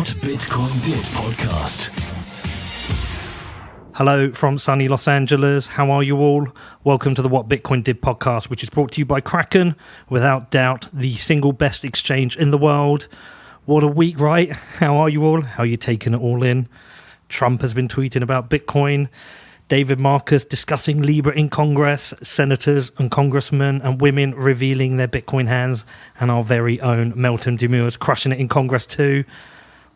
What Bitcoin Did podcast. Hello from sunny Los Angeles. How are you all? Welcome to the What Bitcoin Did podcast, which is brought to you by Kraken. Without doubt, the single best exchange in the world. What a week, right? How are you all? How are you taking it all in? Trump has been tweeting about Bitcoin. David Marcus discussing Libra in Congress. Senators and congressmen and women revealing their Bitcoin hands. And our very own Melton Demures crushing it in Congress too.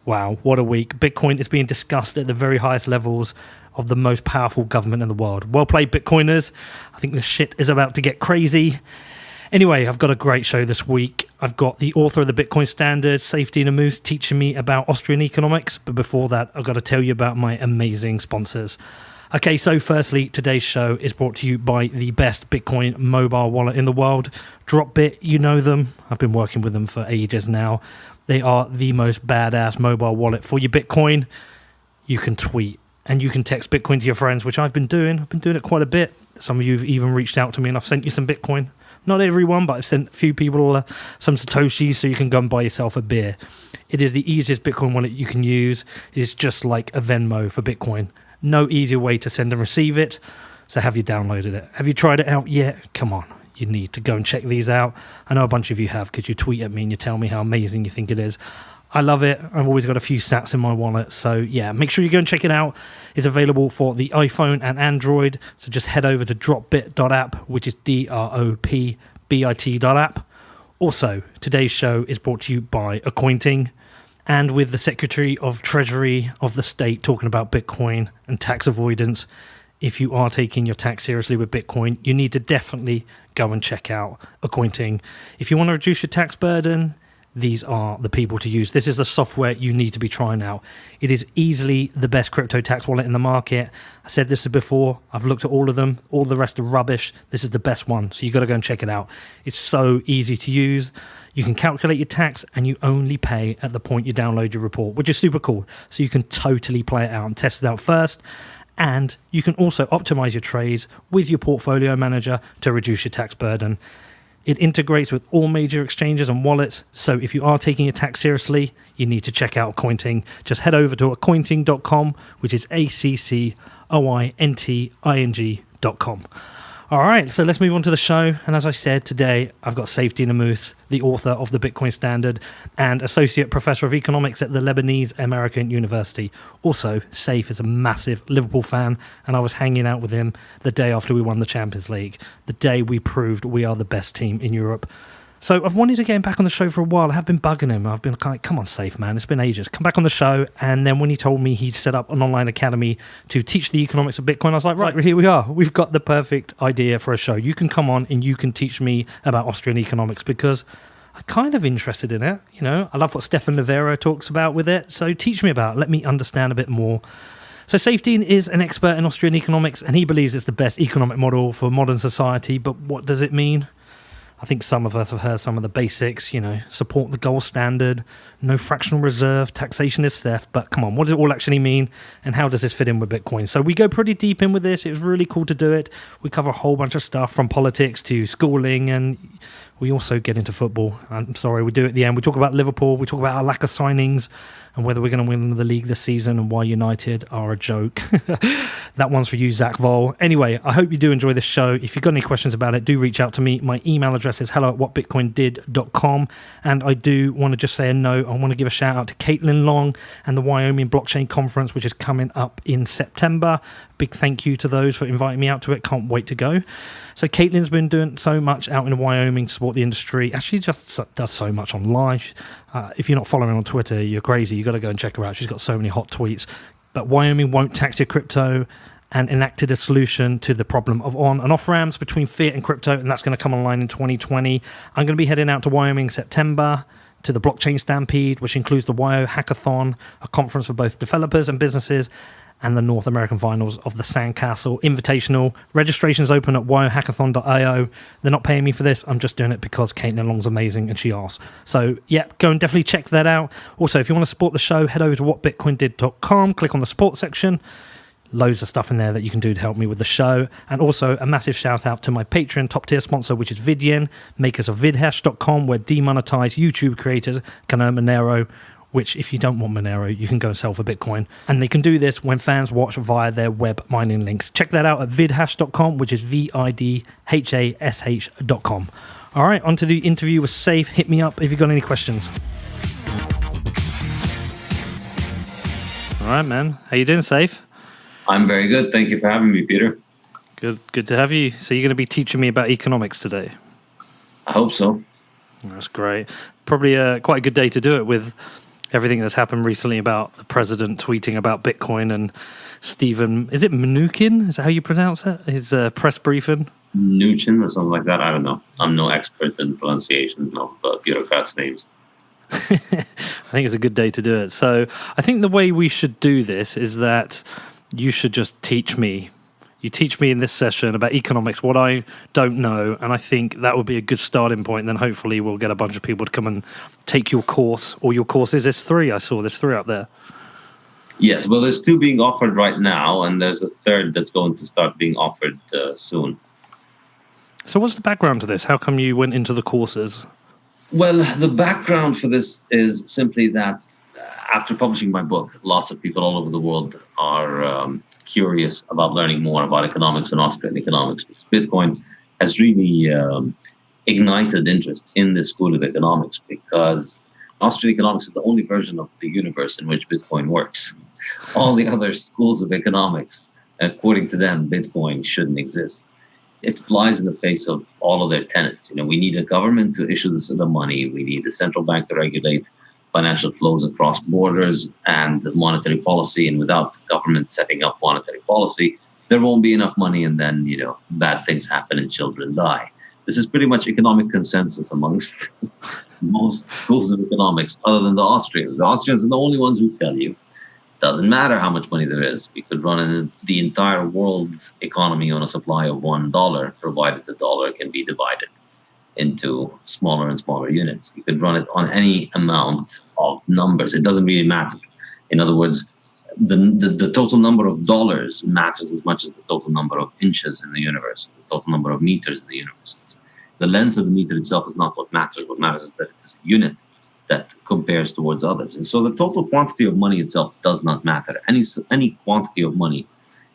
Wow, what a week. Bitcoin is being discussed at the very highest levels of the most powerful government in the world. Well played, Bitcoiners. I think the shit is about to get crazy. Anyway, I've got a great show this week. I've got the author of the Bitcoin Standard, Saifedean Ammous, teaching me about Austrian economics. But before that, I've got to tell you about my amazing sponsors. Okay, so firstly, today's show is brought to you by the best Bitcoin mobile wallet in the world, Dropbit. You know them. I've been working with them for ages now. They are the most badass mobile wallet for your Bitcoin. You can tweet and you can text Bitcoin to your friends, which I've been doing. I've been doing it quite a bit. Some of you have even reached out to me and I've sent you some Bitcoin. Not everyone, but I've sent a few people some Satoshis so you can go and buy yourself a beer. It is the easiest Bitcoin wallet you can use. It's just like a Venmo for Bitcoin. No easier way to send and receive it. So have you downloaded it? Have you tried it out yet? Come on. You need to go and check these out. I know a bunch of you have because you tweet at me and you tell me how amazing you think it is. I love it. I've always got a few sats in my wallet. So yeah, make sure you go and check it out. It's available for the iPhone and Android. So just head over to dropbit.app, which is dropbit.app. Also, today's show is brought to you by Accounting. And with the Secretary of Treasury of the state talking about Bitcoin and tax avoidance, if you are taking your tax seriously with Bitcoin, you need to definitely go and check out Accounting. If you want to reduce your tax burden, these are the people to use. This is the software you need to be trying out. It is easily the best crypto tax wallet in the market. I said this before. I've looked at all of them. All the rest are rubbish. This is the best one. So you got to go and check it out. It's so easy to use. You can calculate your tax and you only pay at the point you download your report, which is super cool. So you can totally play it out and test it out first. And you can also optimize your trades with your portfolio manager to reduce your tax burden. It integrates with all major exchanges and wallets. So if you are taking your tax seriously, you need to check out Accounting. Just head over to accounting.com, which is accointing.com. All right, so let's move on to the show. And as I said, today I've got Saifedean Ammous, the author of the Bitcoin Standard and Associate Professor of Economics at the Lebanese American University. Also, Saif is a massive Liverpool fan, and I was hanging out with him the day after we won the Champions League, the day we proved we are the best team in Europe. So I've wanted to get him back on the show for a while. I have been bugging him. I've been kind of, come on, Saif, man. It's been ages. Come back on the show. And then when he told me he'd set up an online academy to teach the economics of Bitcoin, I was like, right, here we are. We've got the perfect idea for a show. You can come on and you can teach me about Austrian economics because I'm kind of interested in it. You know, I love what Stefan Livera talks about with it. So teach me about it. Let me understand a bit more. So Saifedean is an expert in Austrian economics and he believes it's the best economic model for modern society. But what does it mean? I think some of us have heard some of the basics, you know, support the gold standard, no fractional reserve, taxation is theft. But come on, what does it all actually mean? And how does this fit in with Bitcoin? So we go pretty deep in with this. It was really cool to do it. We cover a whole bunch of stuff from politics to schooling, and we also get into football. I'm sorry, we do it at the end. We talk about Liverpool. We talk about our lack of signings and whether we're going to win the league this season and why United are a joke. That one's for you, Zach Vol. Anyway, I hope you do enjoy this show. If you've got any questions about it, do reach out to me. My email address is hello@whatbitcoindid.com. And I do want to just say a note. I want to give a shout out to Caitlin Long and the Wyoming Blockchain Conference, which is coming up in September. Big thank you to those for inviting me out to it. Can't wait to go. So Caitlin's been doing so much out in Wyoming to support the industry. Actually just does so much online. If you're not following her on Twitter, you're crazy. You've got to go and check her out. She's got so many hot tweets. But Wyoming won't tax your crypto and enacted a solution to the problem of on and off ramps between fiat and crypto, and that's going to come online in 2020. I'm going to be heading out to Wyoming in September to the Blockchain Stampede, which includes the WYO Hackathon, a conference for both developers and businesses, and the North American finals of the Sandcastle Invitational. Registration's open at wyohackathon.io. They're not paying me for this. I'm just doing it because Caitlin Long's amazing and she asked. So, yeah, go and definitely check that out. Also, if you want to support the show, head over to whatbitcoindid.com, click on the support section. Loads of stuff in there that you can do to help me with the show. And also a massive shout out to my Patreon top tier sponsor, which is Vidian, makers of vidhash.com, where demonetized YouTube creators can earn Monero which if you don't want Monero, you can go and sell for Bitcoin. And they can do this when fans watch via their web mining links. Check that out at vidhash.com, which is vidhash.com. All right, on to the interview with Saif. Hit me up if you've got any questions. All right, man. How you doing, Saif? I'm very good. Thank you for having me, Peter. Good to have you. So you're going to be teaching me about economics today? I hope so. That's great. Probably quite a good day to do it with everything that's happened recently about the president tweeting about Bitcoin and Stephen, is it Mnuchin? Is that how you pronounce it? His press briefing? Mnuchin or something like that. I don't know. I'm no expert in pronunciation of bureaucrats' names. I think it's a good day to do it. So I think the way we should do this is that you should just teach me. You teach me in this session about economics, what I don't know, and I think that would be a good starting point. Then hopefully we'll get a bunch of people to come and take your course, or your courses. There's 3. I saw there's 3 up there. Yes, well, there's 2 being offered right now, and there's a 3rd that's going to start being offered soon. So what's the background to this? How come you went into the courses? Well, the background for this is simply that after publishing my book, lots of people all over the world are curious about learning more about economics and Austrian economics, because Bitcoin has really ignited interest in this school of economics, because Austrian economics is the only version of the universe in which Bitcoin works. All the other schools of economics, according to them, Bitcoin shouldn't exist. It flies in the face of all of their tenets. We need a government to issue the money. We need a central bank to regulate financial flows across borders and monetary policy. And without government setting up monetary policy, there won't be enough money, and then, bad things happen and children die. This is pretty much economic consensus amongst most schools of economics, other than the Austrians. The Austrians are the only ones who tell you, doesn't matter how much money there is. We could run the entire world's economy on a supply of $1, provided the dollar can be divided into smaller and smaller units. You could run it on any amount of numbers. It doesn't really matter. In other words, the total number of dollars matters as much as the total number of inches in the universe, the total number of meters in the universe. The length of the meter itself is not what matters. What matters is that it is a unit that compares towards others. And so the total quantity of money itself does not matter. Any quantity of money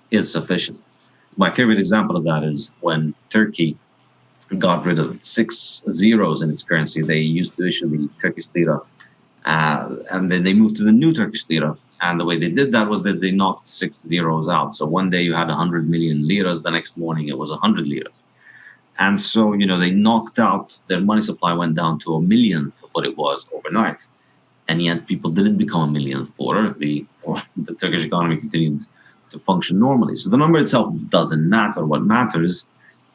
is sufficient. My favorite example of that is when Turkey got rid of 6 zeros in its currency. They used to issue the Turkish lira, and then they moved to the new Turkish lira. And the way they did that was that they knocked 6 zeros out. So one day you had 100 million liras, the next morning it was 100 liras. And so, they knocked out, their money supply went down to a millionth of what it was overnight. And yet people didn't become a millionth poorer. The Turkish economy continued to function normally. So the number itself doesn't matter. What matters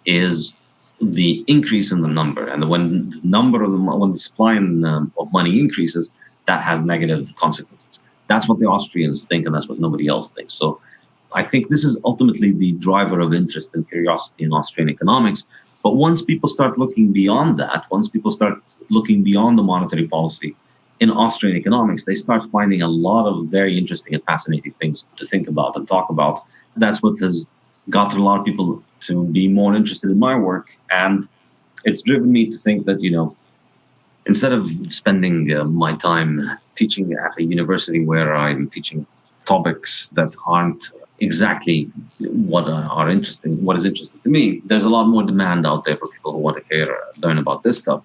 is the increase in the number. And when the supply of money increases, that has negative consequences. That's what the Austrians think, and that's what nobody else thinks. So I think this is ultimately the driver of interest and curiosity in Austrian economics. But once people start looking beyond that, once people start looking beyond the monetary policy in Austrian economics, they start finding a lot of very interesting and fascinating things to think about and talk about. That's what has gotten a lot of people to be more interested in my work. And it's driven me to think that, instead of spending my time teaching at a university where I'm teaching topics that aren't exactly what is interesting to me, there's a lot more demand out there for people who want to learn about this stuff.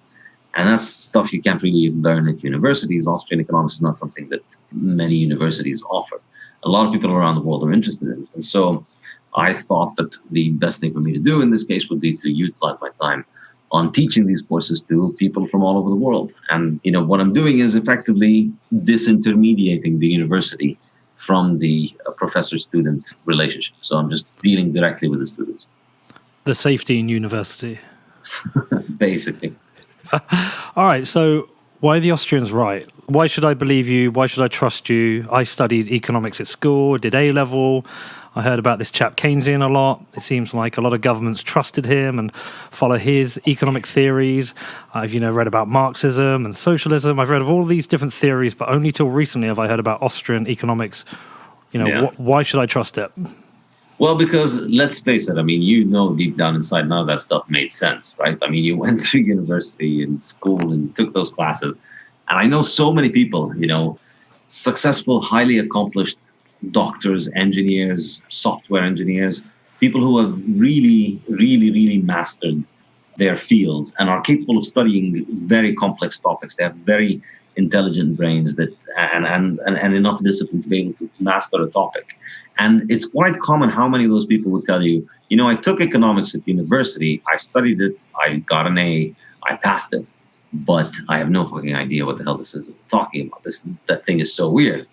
And that's stuff you can't really learn at universities. Austrian economics is not something that many universities offer. A lot of people around the world are interested in it. And so I thought that the best thing for me to do in this case would be to utilize my time on teaching these courses to people from all over the world. And, what I'm doing is effectively disintermediating the university from the professor-student relationship. So I'm just dealing directly with the students. The Saifedean University. Basically. All right, so why are the Austrians right? Why should I believe you? Why should I trust you? I studied economics at school, did A-level. I heard about this chap Keynesian a lot. It seems like a lot of governments trusted him and follow his economic theories. I've, read about Marxism and socialism. I've read of all these different theories, but only till recently have I heard about Austrian economics. Why should I trust it? Well, because let's face it, deep down inside, none of that stuff made sense, right? You went through university and school and took those classes. And I know so many people, successful, highly accomplished doctors, engineers, software engineers, people who have really, really, really mastered their fields and are capable of studying very complex topics. They have very intelligent brains that and enough discipline to be able to master a topic. And it's quite common how many of those people would tell you, I took economics at university, I studied it, I got an A, I passed it, but I have no fucking idea what the hell this is talking about. That thing is so weird.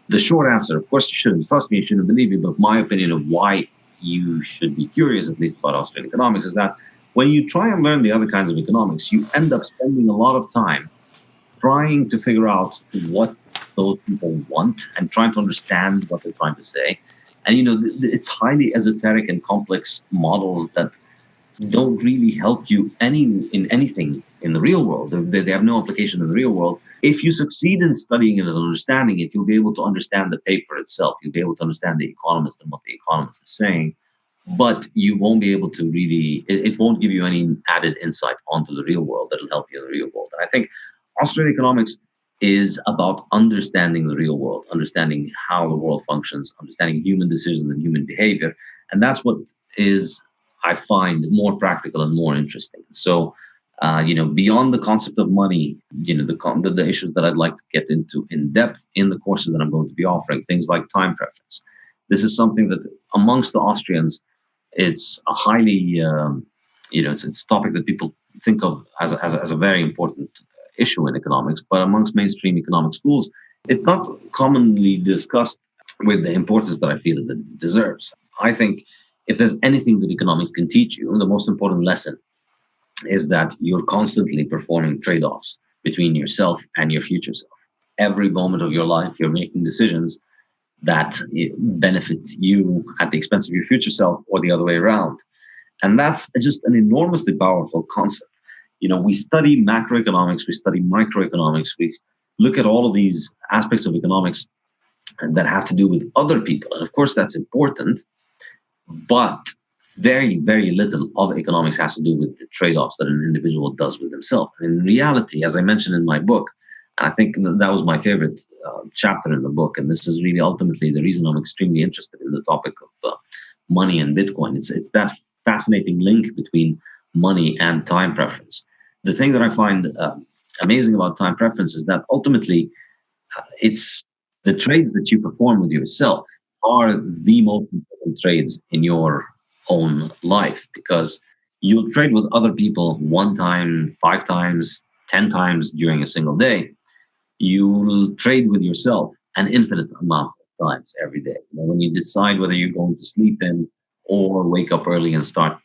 The short answer, of course, you shouldn't trust me, you shouldn't believe me, but my opinion of why you should be curious, at least about Austrian economics, is that when you try and learn the other kinds of economics, you end up spending a lot of time trying to figure out what those people want and trying to understand what they're trying to say. And, it's highly esoteric and complex models that don't really help you in anything in the real world. They have no application in the real world. If you succeed in studying it and understanding it, you'll be able to understand the paper itself. You'll be able to understand the economist and what the economist is saying. But you won't be able to really, it won't give you any added insight onto the real world that'll help you in the real world. And I think Austrian economics is about understanding the real world, understanding how the world functions, understanding human decisions and human behavior. And that's what is, I find, more practical and more interesting. So, beyond the concept of money, the issues that I'd like to get into in depth in the courses that I'm going to be offering, things like time preference. This is something that amongst the Austrians, it's a highly, it's a topic that people think of as a very important issue in economics, but amongst mainstream economic schools, it's not commonly discussed with the importance that I feel that it deserves. I think if there's anything that economics can teach you, the most important lesson is that you're constantly performing trade-offs between yourself and your future self. Every moment of your life, you're making decisions that benefit you at the expense of your future self or the other way around. And that's just an enormously powerful concept. We study macroeconomics, we study microeconomics, we look at all of these aspects of economics that have to do with other people. And of course, that's important, but very, very little of economics has to do with the trade-offs that an individual does with himself. And in reality, as I mentioned in my book, and I think that was my favorite chapter in the book, and this is really ultimately the reason I'm extremely interested in the topic of money and Bitcoin. It's that fascinating link between money and time preference. The thing that I find amazing about time preference is that ultimately it's the trades that you perform with yourself are the most important trades in your own life, because you'll trade with other people 1 time, 5 times, 10 times during a single day. You'll trade with yourself an infinite amount of times every day. When you decide whether you're going to sleep in or wake up early and start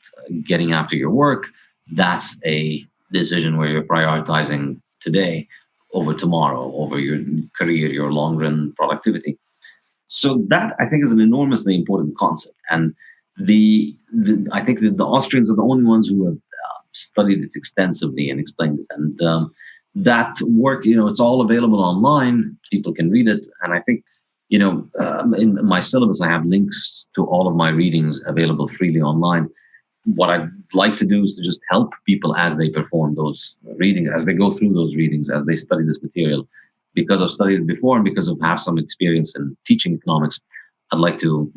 getting after your work, that's a decision where you're prioritizing today over tomorrow, over your career, your long-run productivity. So that, I think, is an enormously important concept. And I think that the Austrians are the only ones who have studied it extensively and explained it. And that work, it's all available online. People can read it. And I think, in my syllabus, I have links to all of my readings available freely online. What I'd like to do is to just help people as they perform those readings, as they go through those readings, as they study this material. Because I've studied it before and because I have some experience in teaching economics, I'd like to,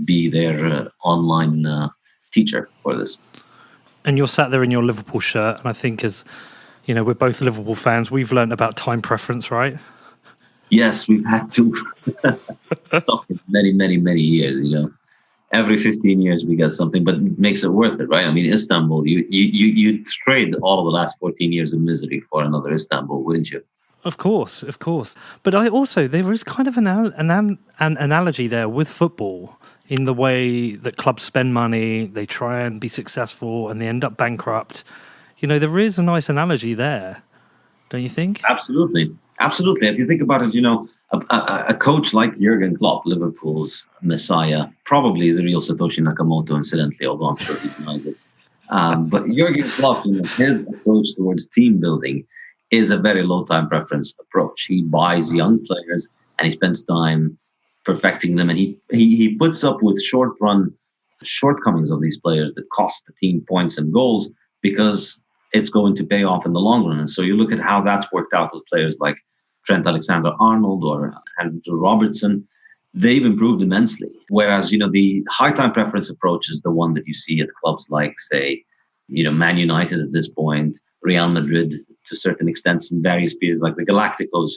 be their online teacher for this. And you're sat there in your Liverpool shirt, and I think as, we're both Liverpool fans, we've learned about time preference, right? Yes, we've had to. Something many, many, many years, Every 15 years we get something, but it makes it worth it, right? I mean, Istanbul, you trade all of the last 14 years of misery for another Istanbul, wouldn't you? Of course. But there is kind of an analogy there with football in the way that clubs spend money, they try and be successful, and they end up bankrupt. There is a nice analogy there, don't you think? Absolutely. If you think about it, a coach like Jurgen Klopp, Liverpool's messiah, probably the real Satoshi Nakamoto, incidentally, although I'm sure he denies it. But Jurgen Klopp, his approach towards team building is a very low time preference approach. He buys young players and he spends time perfecting them, and he puts up with short-run shortcomings of these players that cost the team points and goals because it's going to pay off in the long run. And so you look at how that's worked out with players like Trent Alexander-Arnold or Andrew Robertson, they've improved immensely. Whereas, the high time preference approach is the one that you see at clubs like, say, Man United at this point, Real Madrid to a certain extent, in various periods like the Galacticos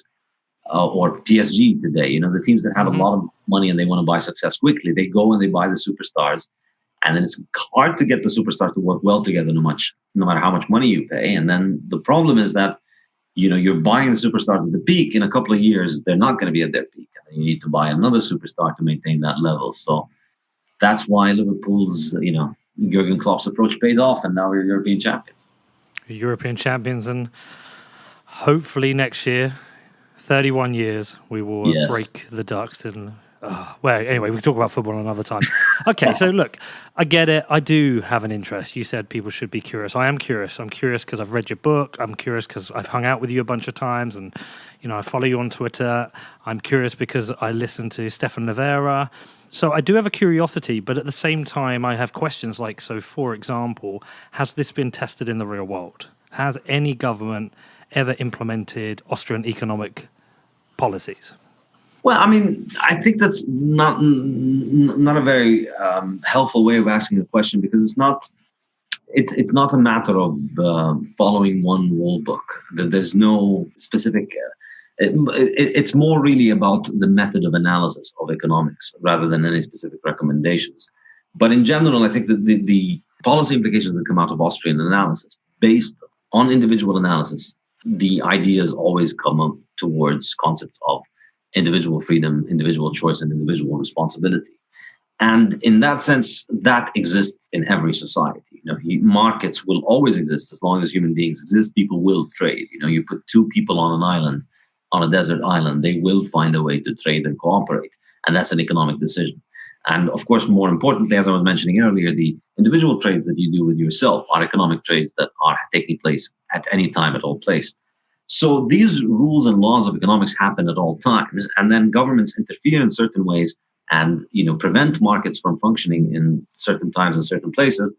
or PSG today. The teams that have a lot of money and they want to buy success quickly, they go and they buy the superstars. And then it's hard to get the superstars to work well together no matter how much money you pay. And then the problem is that you're buying the superstars at the peak. In a couple of years, they're not going to be at their peak. And you need to buy another superstar to maintain that level. So that's why Liverpool's, Jurgen Klopp's approach paid off, and now we're European champions. European champions, and hopefully next year, 31 years, we will break the duct and... well, anyway, we can talk about football another time. Okay, so look, I get it. I do have an interest. You said people should be curious. I am curious. I'm curious because I've read your book. I'm curious because I've hung out with you a bunch of times and, I follow you on Twitter. I'm curious because I listen to Stefan Livera. So I do have a curiosity, but at the same time, I have questions like, so for example, has this been tested in the real world? Has any government ever implemented Austrian economic policies? Well, I think that's not a very helpful way of asking the question, because it's not a matter of following one rule book. There's no specific. It's more really about the method of analysis of economics rather than any specific recommendations. But in general, I think that the policy implications that come out of Austrian analysis, based on individual analysis, the ideas always come up towards concepts of individual freedom, individual choice, and individual responsibility. And in that sense, that exists in every society. Markets will always exist as long as human beings exist. People will trade. You put two people on an island, on a desert island, they will find a way to trade and cooperate. And that's an economic decision. And of course, more importantly, as I was mentioning earlier, the individual trades that you do with yourself are economic trades that are taking place at any time, at all place. So these rules and laws of economics happen at all times, and then governments interfere in certain ways and prevent markets from functioning in certain times and certain places.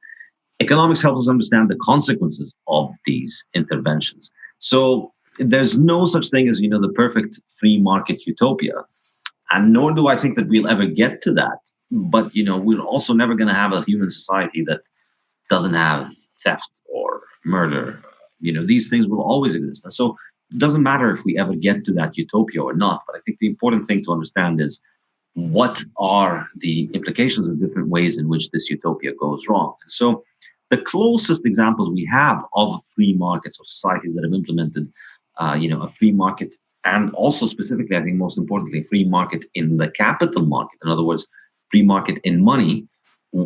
Economics helps us understand the consequences of these interventions. So there's no such thing as the perfect free market utopia, and nor do I think that we'll ever get to that. But we're also never going to have a human society that doesn't have theft or murder. These things will always exist. And so it doesn't matter if we ever get to that utopia or not. But I think the important thing to understand is what are the implications of different ways in which this utopia goes wrong. So the closest examples we have of free markets, of societies that have implemented, a free market, and also specifically, I think most importantly, free market in the capital market. In other words, free market in money,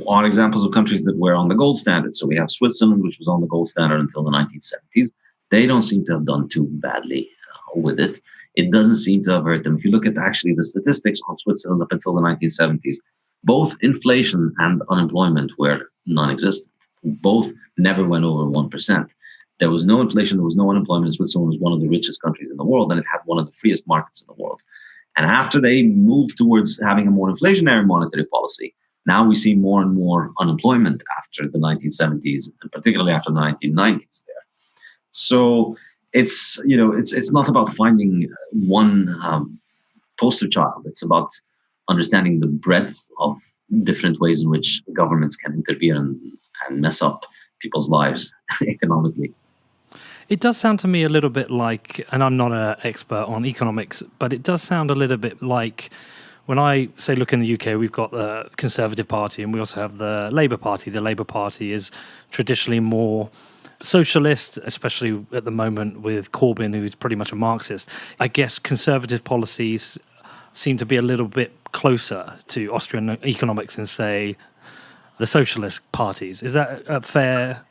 are examples of countries that were on the gold standard. So we have Switzerland, which was on the gold standard until the 1970s. They don't seem to have done too badly with it. It doesn't seem to have hurt them. If you look at actually the statistics on Switzerland up until the 1970s, both inflation and unemployment were non-existent. Both never went over 1%. There was no inflation, there was no unemployment. Switzerland was one of the richest countries in the world, and it had one of the freest markets in the world. And after they moved towards having a more inflationary monetary policy, now we see more and more unemployment after the 1970s, and particularly after the 1990s there. So it's not about finding one poster child. It's about understanding the breadth of different ways in which governments can interfere and mess up people's lives economically. It does sound to me a little bit like, and I'm not an expert on economics, but it does sound a little bit like when I say look in the UK, we've got the Conservative Party and we also have the Labour Party. The Labour Party is traditionally more socialist, especially at the moment with Corbyn, who's pretty much a Marxist. I guess conservative policies seem to be a little bit closer to Austrian economics than, say, the socialist parties. Is that a fair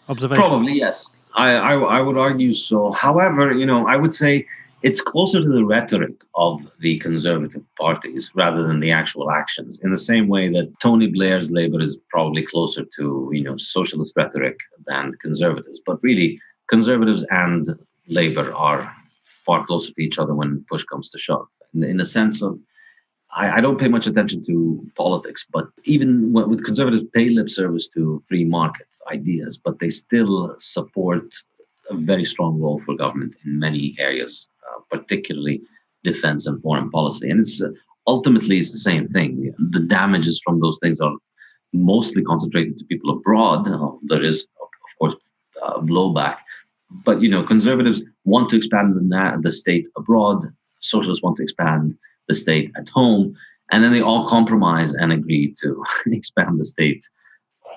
observation? Probably, yes. I would argue so. However, I would say it's closer to the rhetoric of the conservative parties rather than the actual actions, in the same way that Tony Blair's Labour is probably closer to, socialist rhetoric than conservatives. But really, conservatives and Labour are far closer to each other when push comes to shove. In the sense of, I don't pay much attention to politics, but even with conservatives pay lip service to free market ideas, but they still support a very strong role for government in many areas particularly defense and foreign policy. And it's ultimately it's the same thing. The damages from those things are mostly concentrated to people abroad. There is, of course, blowback. But, conservatives want to expand the state abroad. Socialists want to expand the state at home. And then they all compromise and agree to expand the state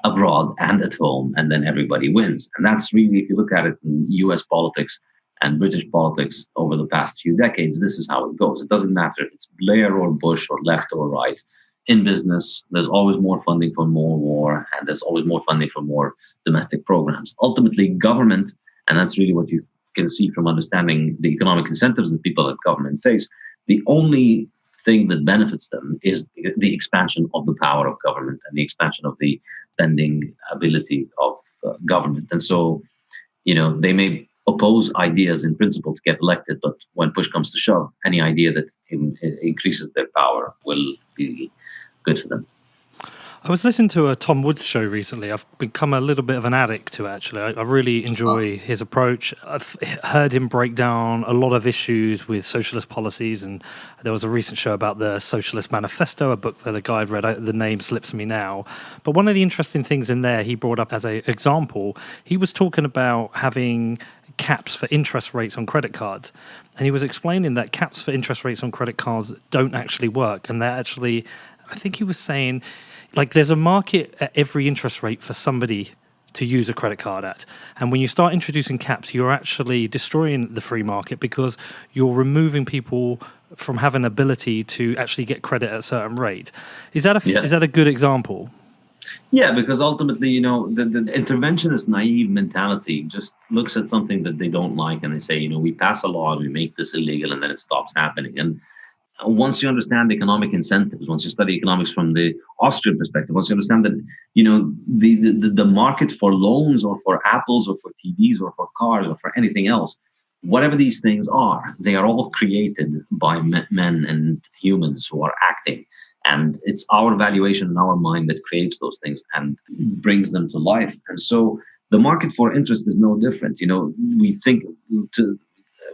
abroad and at home. And then everybody wins. And that's really, if you look at it in US politics and British politics over the past few decades, this is how it goes. It doesn't matter if it's Blair or Bush or left or right. In business, there's always more funding for more war, and there's always more funding for more domestic programs. Ultimately, government, and that's really what you can see from understanding the economic incentives that people at government face, the only thing that benefits them is the expansion of the power of government and the expansion of the spending ability of government. And so, they may oppose ideas in principle to get elected, but when push comes to shove, any idea that increases their power will be good for them. I was listening to a Tom Woods show recently. I've become a little bit of an addict to it, actually. I really enjoy his approach. I've heard him break down a lot of issues with socialist policies, and there was a recent show about the Socialist Manifesto, a book that a guy had read. The name slips me now. But one of the interesting things in there he brought up as an example, he was talking about having caps for interest rates on credit cards. And he was explaining that caps for interest rates on credit cards don't actually work. And they're actually, I think he was saying, like, there's a market at every interest rate for somebody to use a credit card at. And when you start introducing caps, you're actually destroying the free market because you're removing people from having ability to actually get credit at a certain rate. Is that a good example? Yeah, because ultimately, the interventionist naive mentality just looks at something that they don't like and they say, we pass a law and we make this illegal and then it stops happening. And once you understand economic incentives, once you study economics from the Austrian perspective, once you understand that, the market for loans or for apples or for TVs or for cars or for anything else, whatever these things are, they are all created by men and humans who are acting. And it's our valuation in our mind that creates those things and brings them to life. And so the market for interest is no different.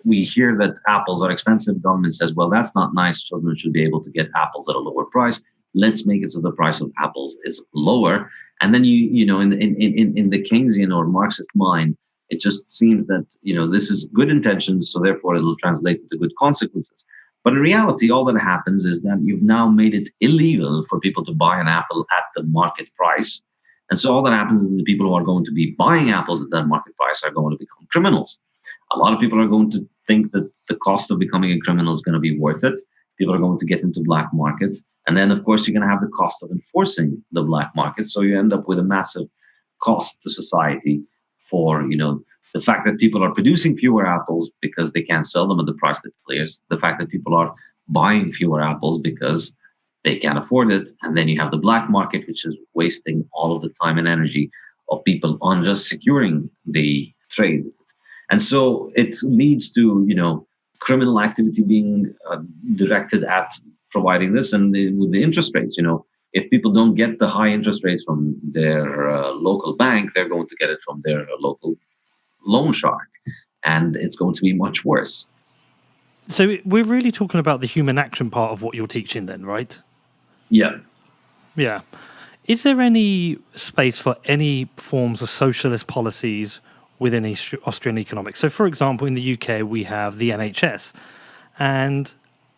We hear that apples are expensive. Government says, well, that's not nice. Children should be able to get apples at a lower price. Let's make it so the price of apples is lower. And then in the Keynesian or Marxist mind, it just seems that, this is good intentions, so therefore it'll translate into good consequences. But in reality, all that happens is that you've now made it illegal for people to buy an apple at the market price. And so all that happens is that the people who are going to be buying apples at that market price are going to become criminals. A lot of people are going to think that the cost of becoming a criminal is going to be worth it. People are going to get into black markets. And then, of course, you're going to have the cost of enforcing the black market. So you end up with a massive cost to society for, the fact that people are producing fewer apples because they can't sell them at the price that clears. The fact that people are buying fewer apples because they can't afford it. And then you have the black market, which is wasting all of the time and energy of people on just securing the trade. And so it leads to, criminal activity being directed at providing this. And with the interest rates, if people don't get the high interest rates from their local bank, they're going to get it from their local loan shark. And it's going to be much worse. So we're really talking about the human action part of what you're teaching then, right? Yeah. Yeah. Is there any space for any forms of socialist policies within Austrian economics? So, for example, in the UK, we have the NHS. And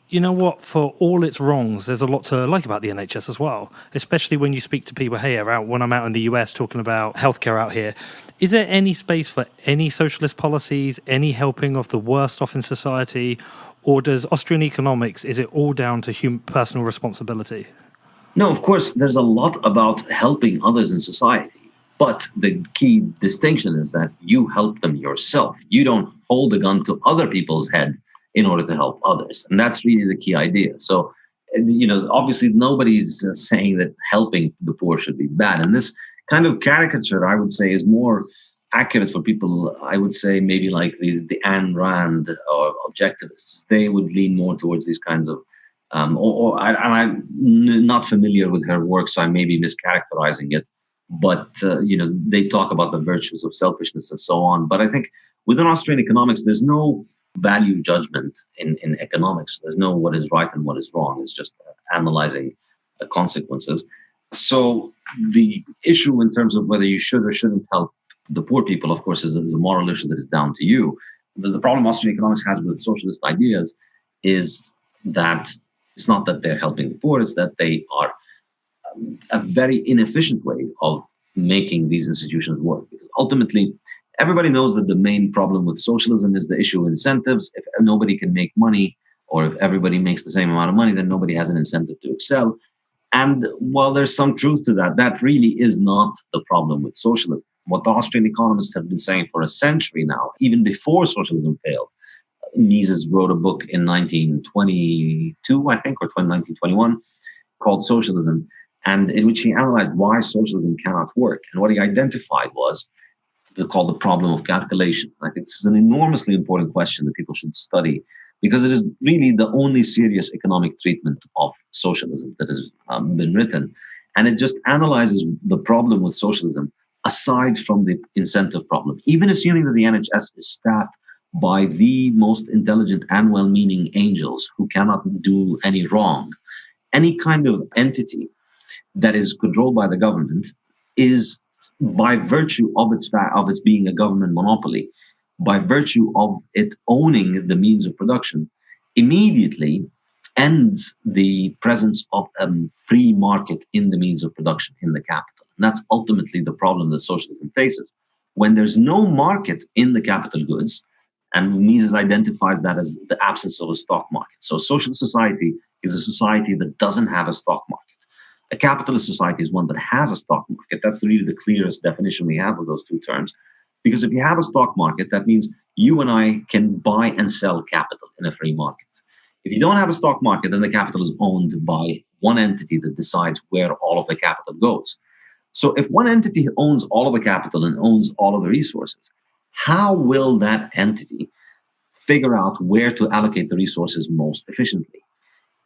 you know what? For all its wrongs, there's a lot to like about the NHS as well, especially when you speak to people here when I'm out in the US talking about healthcare out here. Is there any space for any socialist policies, any helping of the worst off in society? Or does Austrian economics, is it all down to personal responsibility? No, of course, there's a lot about helping others in society. But the key distinction is that you help them yourself. You don't hold a gun to other people's head in order to help others. And that's really the key idea. So, obviously nobody's saying that helping the poor should be bad. And this kind of caricature, I would say, is more accurate for people, I would say, maybe like the Ayn Rand or objectivists. They would lean more towards these kinds of, I'm not familiar with her work, so I may be mischaracterizing it. But, they talk about the virtues of selfishness and so on. But I think within Austrian economics, there's no value judgment in economics. There's no what is right and what is wrong. It's just analyzing consequences. So the issue in terms of whether you should or shouldn't help the poor people, of course, is a moral issue that is down to you. The problem Austrian economics has with socialist ideas is that it's not that they're helping the poor, it's that they are a very inefficient way of making these institutions work. Because ultimately, everybody knows that the main problem with socialism is the issue of incentives. If nobody can make money, or if everybody makes the same amount of money, then nobody has an incentive to excel. And while there's some truth to that, that really is not the problem with socialism. What the Austrian economists have been saying for a century now, even before socialism failed. Mises wrote a book in 1922, I think, or 1921, called Socialism, and in which he analyzed why socialism cannot work. And what he identified was called the problem of calculation. I think this is an enormously important question that people should study, because it is really the only serious economic treatment of socialism that has been written. And it just analyzes the problem with socialism aside from the incentive problem. Even assuming that the NHS is staffed by the most intelligent and well-meaning angels who cannot do any wrong, any kind of entity that is controlled by the government is, by virtue of its being a government monopoly, by virtue of it owning the means of production, immediately ends the presence of a free market in the means of production in the capital. And that's ultimately the problem that socialism faces. When there's no market in the capital goods, and Mises identifies that as the absence of a stock market. So a socialist society is a society that doesn't have a stock market. A capitalist society is one that has a stock market. That's really the clearest definition we have of those two terms. Because if you have a stock market, that means you and I can buy and sell capital in a free market. If you don't have a stock market, then the capital is owned by one entity that decides where all of the capital goes. So if one entity owns all of the capital and owns all of the resources, how will that entity figure out where to allocate the resources most efficiently?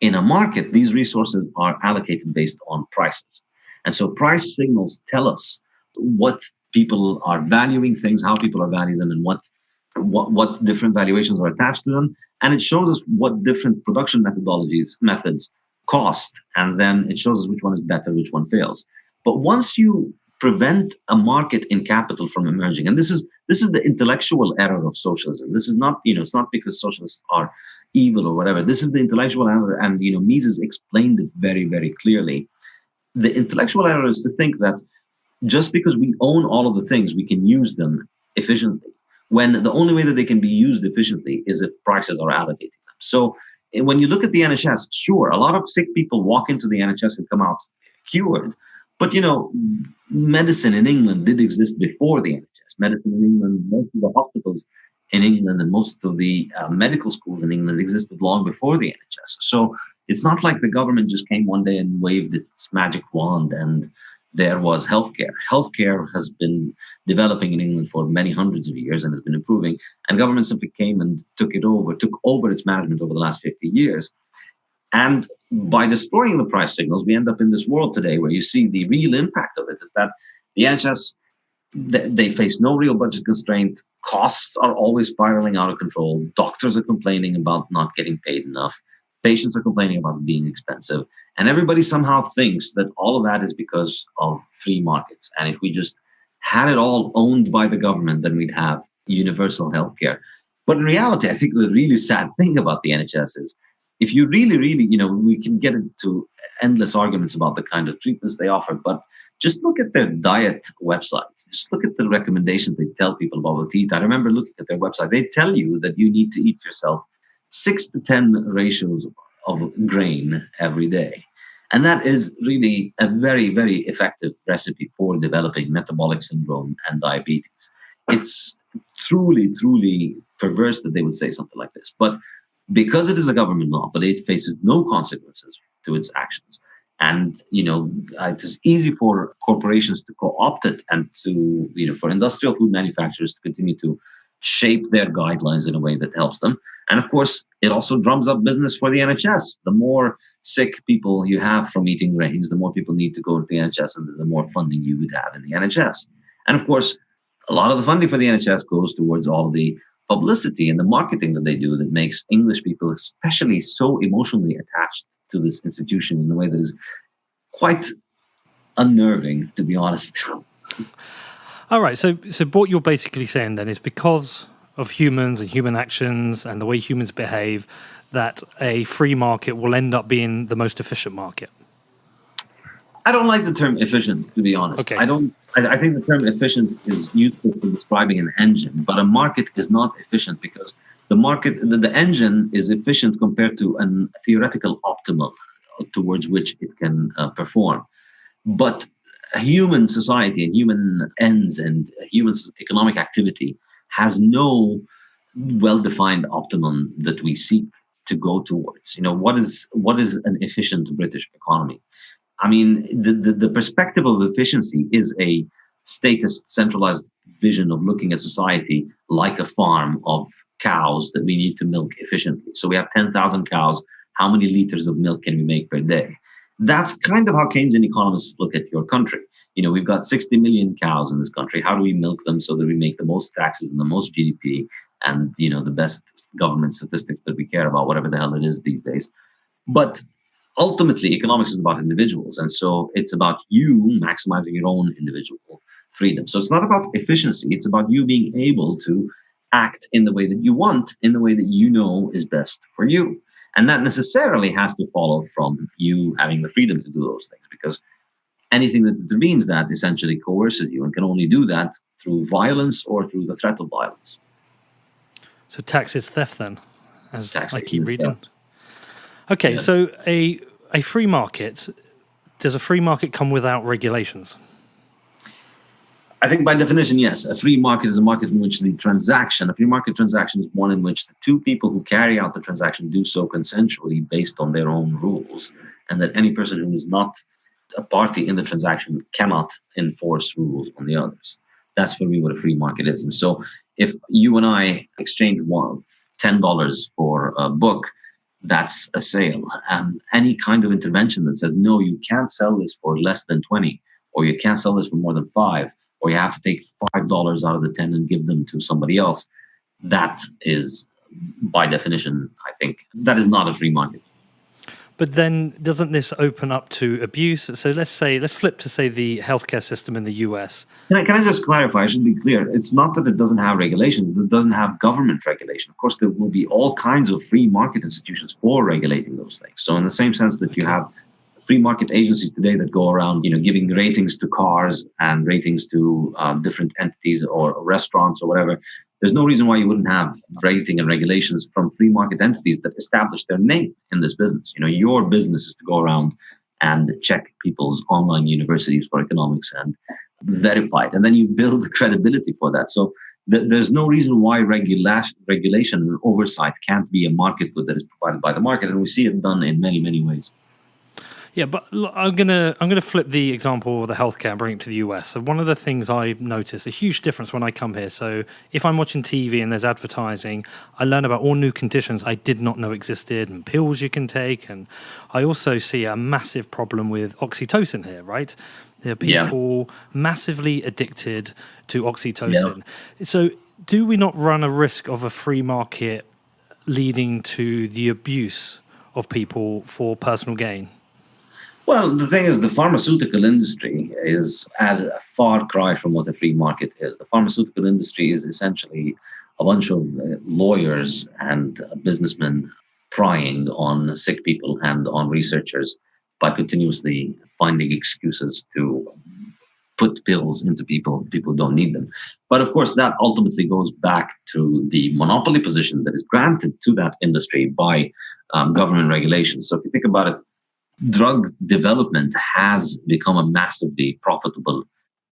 In a market, these resources are allocated based on prices. And so price signals tell us what people are valuing things, how people are valuing them, and what different valuations are attached to them. And it shows us what different production methods cost. And then it shows us which one is better, which one fails. But once you prevent a market in capital from emerging, and this is the intellectual error of socialism. This is not, it's not because socialists are evil or whatever. This is the intellectual error, and Mises explained it very, very clearly. The intellectual error is to think that just because we own all of the things, we can use them efficiently, when the only way that they can be used efficiently is if prices are allocated them. So when you look at the NHS, sure, a lot of sick people walk into the NHS and come out cured. But, medicine in England did exist before the NHS. Medicine in England, most of the hospitals in England and most of the medical schools in England existed long before the NHS. So it's not like the government just came one day and waved its magic wand and there was healthcare. Healthcare has been developing in England for many hundreds of years and has been improving. And government simply came and took over its management over the last 50 years. And by destroying the price signals, we end up in this world today where you see the real impact of it is that the NHS, they face no real budget constraint. Costs are always spiraling out of control. Doctors are complaining about not getting paid enough. Patients are complaining about it being expensive. And everybody somehow thinks that all of that is because of free markets. And if we just had it all owned by the government, then we'd have universal healthcare. But in reality, I think the really sad thing about the NHS is, if you really, we can get into endless arguments about the kind of treatments they offer, but just look at their diet websites. Just look at the recommendations they tell people about what to eat. I remember looking at their website. They tell you that you need to eat yourself 6 to 10 ratios of grain every day. And that is really a very, very effective recipe for developing metabolic syndrome and diabetes. It's truly, truly perverse that they would say something like this. But because it is a government monopoly, it faces no consequences to its actions. And, it is easy for corporations to co-opt it and to, for industrial food manufacturers to continue to shape their guidelines in a way that helps them. And of course, it also drums up business for the NHS. The more sick people you have from eating grains, the more people need to go to the NHS, and the more funding you would have in the NHS. And of course, a lot of the funding for the NHS goes towards all the publicity and the marketing that they do that makes English people especially so emotionally attached to this institution in a way that is quite unnerving, to be honest. All right. So what you're basically saying then is because of humans and human actions and the way humans behave, that a free market will end up being the most efficient market. I don't like the term efficient, to be honest. Okay. I think the term efficient is useful for describing an engine, but a market is not efficient because the engine is efficient compared to a theoretical optimum towards which it can perform. But human society and human ends and human economic activity has no well-defined optimum that we seek to go towards. What is an efficient British economy? I mean, the perspective of efficiency is a statist, centralized vision of looking at society like a farm of cows that we need to milk efficiently. So we have 10,000 cows. How many liters of milk can we make per day? That's kind of how Keynesian economists look at your country. We've got 60 million cows in this country. How do we milk them so that we make the most taxes and the most GDP and, the best government statistics that we care about, whatever the hell it is these days? But ultimately, economics is about individuals. And so it's about you maximizing your own individual freedom. So it's not about efficiency. It's about you being able to act in the way that you want, in the way that you know is best for you. And that necessarily has to follow from you having the freedom to do those things, because anything that intervenes that essentially coerces you and can only do that through violence or through the threat of violence. So tax is theft then, as I keep reading. Theft. Okay, Yeah. so a free market, does a free market come without regulations? I think by definition, yes. A free market is a market in which a free market transaction is one in which the two people who carry out the transaction do so consensually based on their own rules, and that any person who is not a party in the transaction cannot enforce rules on the others. That's for me what a free market is. And so if you and I exchange $10 for a book, that's a sale. Any kind of intervention that says, no, you can't sell this for less than 20, or you can't sell this for more than 5, or you have to take $5 out of the 10 and give them to somebody else, that is, by definition, I think, that is not a free market. But then doesn't this open up to abuse? So let's flip to say the healthcare system in the US. Can I just clarify? I should be clear. It's not that it doesn't have regulation. It doesn't have government regulation. Of course, there will be all kinds of free market institutions for regulating those things. So in the same sense that you have free market agencies today that go around, giving ratings to cars and ratings to different entities or restaurants or whatever, there's no reason why you wouldn't have rating and regulations from free market entities that establish their name in this business. Your business is to go around and check people's online universities for economics and verify it. And then you build credibility for that. So there's no reason why regulation and oversight can't be a market good that is provided by the market. And we see it done in many, many ways. Yeah, but look, I'm gonna flip the example of the healthcare and bring it to the US. So one of the things I notice a huge difference when I come here. So if I'm watching TV and there's advertising, I learn about all new conditions I did not know existed and pills you can take. And I also see a massive problem with oxytocin here, right? There are people massively addicted to oxytocin. Yeah. So do we not run a risk of a free market leading to the abuse of people for personal gain? Well, the thing is, the pharmaceutical industry is as a far cry from what a free market is. The pharmaceutical industry is essentially a bunch of lawyers and businnesmen prying on sick people and on researchers by continuously finding excuses to put pills into people who don't need them. But of course, that ultimately goes back to the monopoly position that is granted to that industry by government regulations. So if you think about it, drug development has become a massively profitable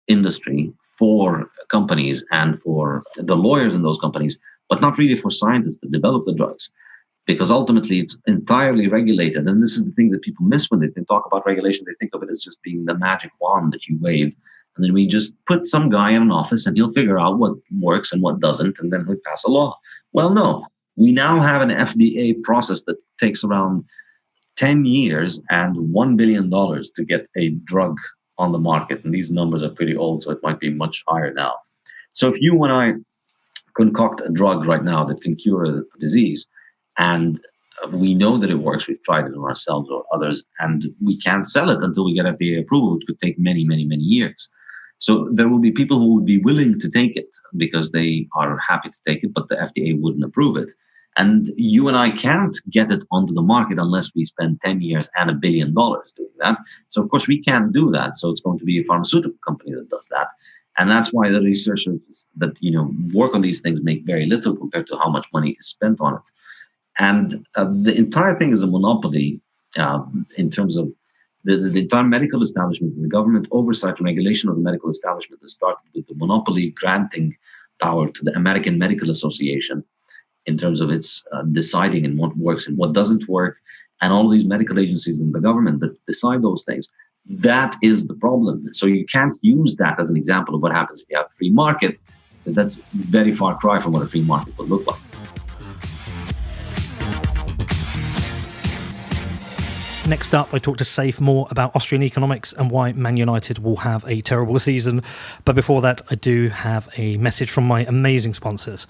industry for companies and for the lawyers in those companies, but not really for scientists that develop the drugs, because ultimately it's entirely regulated. And this is the thing that people miss when they talk about regulation. They think of it as just being the magic wand that you wave, and then we just put some guy in an office and he'll figure out what works and what doesn't, and then he'll pass a law. Well, no, we now have an FDA process that takes around 10 years and $1 billion to get a drug on the market. And these numbers are pretty old, so it might be much higher now. So if you and I concoct a drug right now that can cure a disease. And we know that it works. We've tried it on ourselves or others, and we can't sell it until we get FDA approval, which could take many, many, many years. So there will be people who would be willing to take it because they are happy to take it, but the FDA wouldn't approve it. And you and I can't get it onto the market unless we spend 10 years and $1 billion doing that. So, of course, we can't do that. So it's going to be a pharmaceutical company that does that. And that's why the researchers that work on these things make very little compared to how much money is spent on it. And the entire thing is a monopoly in terms of the entire medical establishment, the government oversight and regulation of the medical establishment has started with the monopoly granting power to the American Medical Association in terms of its deciding and what works and what doesn't work, and all of these medical agencies in the government that decide those things. That is the problem. So you can't use that as an example of what happens if you have a free market, because that's very far cry from what a free market would look like. Next up, I talked to Saif more about Austrian economics and why Man United will have a terrible season. But before that, I do have a message from my amazing sponsors.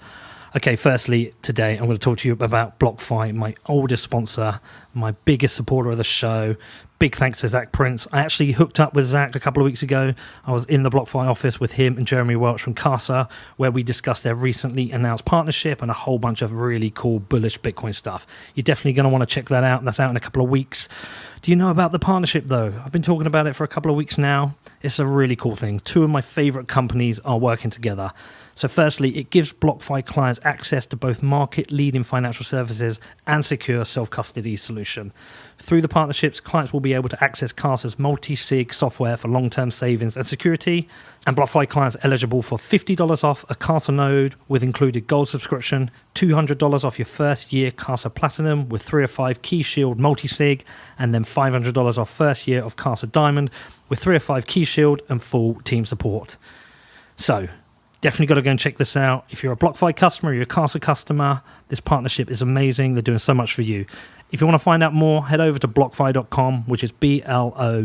Okay, firstly, today I'm going to talk to you about BlockFi, my oldest sponsor, my biggest supporter of the show. Big thanks to Zach Prince. I actually hooked up with Zach a couple of weeks ago. I was in the BlockFi office with him and Jeremy Welch from Casa, where we discussed their recently announced partnership and a whole bunch of really cool bullish Bitcoin stuff. You're definitely going to want to check that out. That's out in a couple of weeks. Do you know about the partnership, though? I've been talking about it for a couple of weeks now. It's a really cool thing. Two of my favorite companies are working together. So firstly, it gives BlockFi clients access to both market-leading financial services and secure self-custody solution. Through the partnerships, clients will be able to access Casa's multi-sig software for long-term savings and security, and BlockFi clients are eligible for $50 off a Casa node with included gold subscription, $200 off your first year Casa Platinum with 3 of 5 Key Shield multi-sig, and then $500 off first year of Casa Diamond with 3 of 5 Key Shield and full team support. So, definitely got to go and check this out. If you're a BlockFi customer, you're a Casa customer, this partnership is amazing. They're doing so much for you. If you want to find out more, head over to blockfi.com, which is BLOCKFI.com.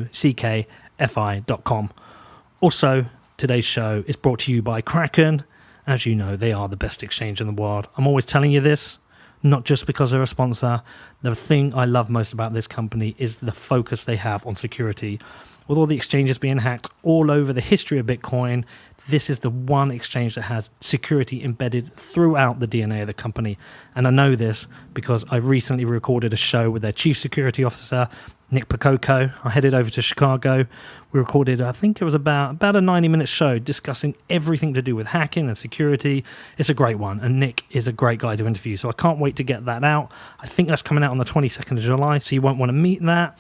Also, today's show is brought to you by Kraken. As you know, they are the best exchange in the world. I'm always telling you this, not just because they're a sponsor. The thing I love most about this company is the focus they have on security. With all the exchanges being hacked all over the history of Bitcoin, this is the one exchange that has security embedded throughout the DNA of the company. And I know this because I recently recorded a show with their chief security officer, Nick Pacocco. I headed over to Chicago. We recorded, I think it was about a 90-minute show discussing everything to do with hacking and security. It's a great one, and Nick is a great guy to interview, so I can't wait to get that out. I think that's coming out on the 22nd of July, so you won't want to meet that.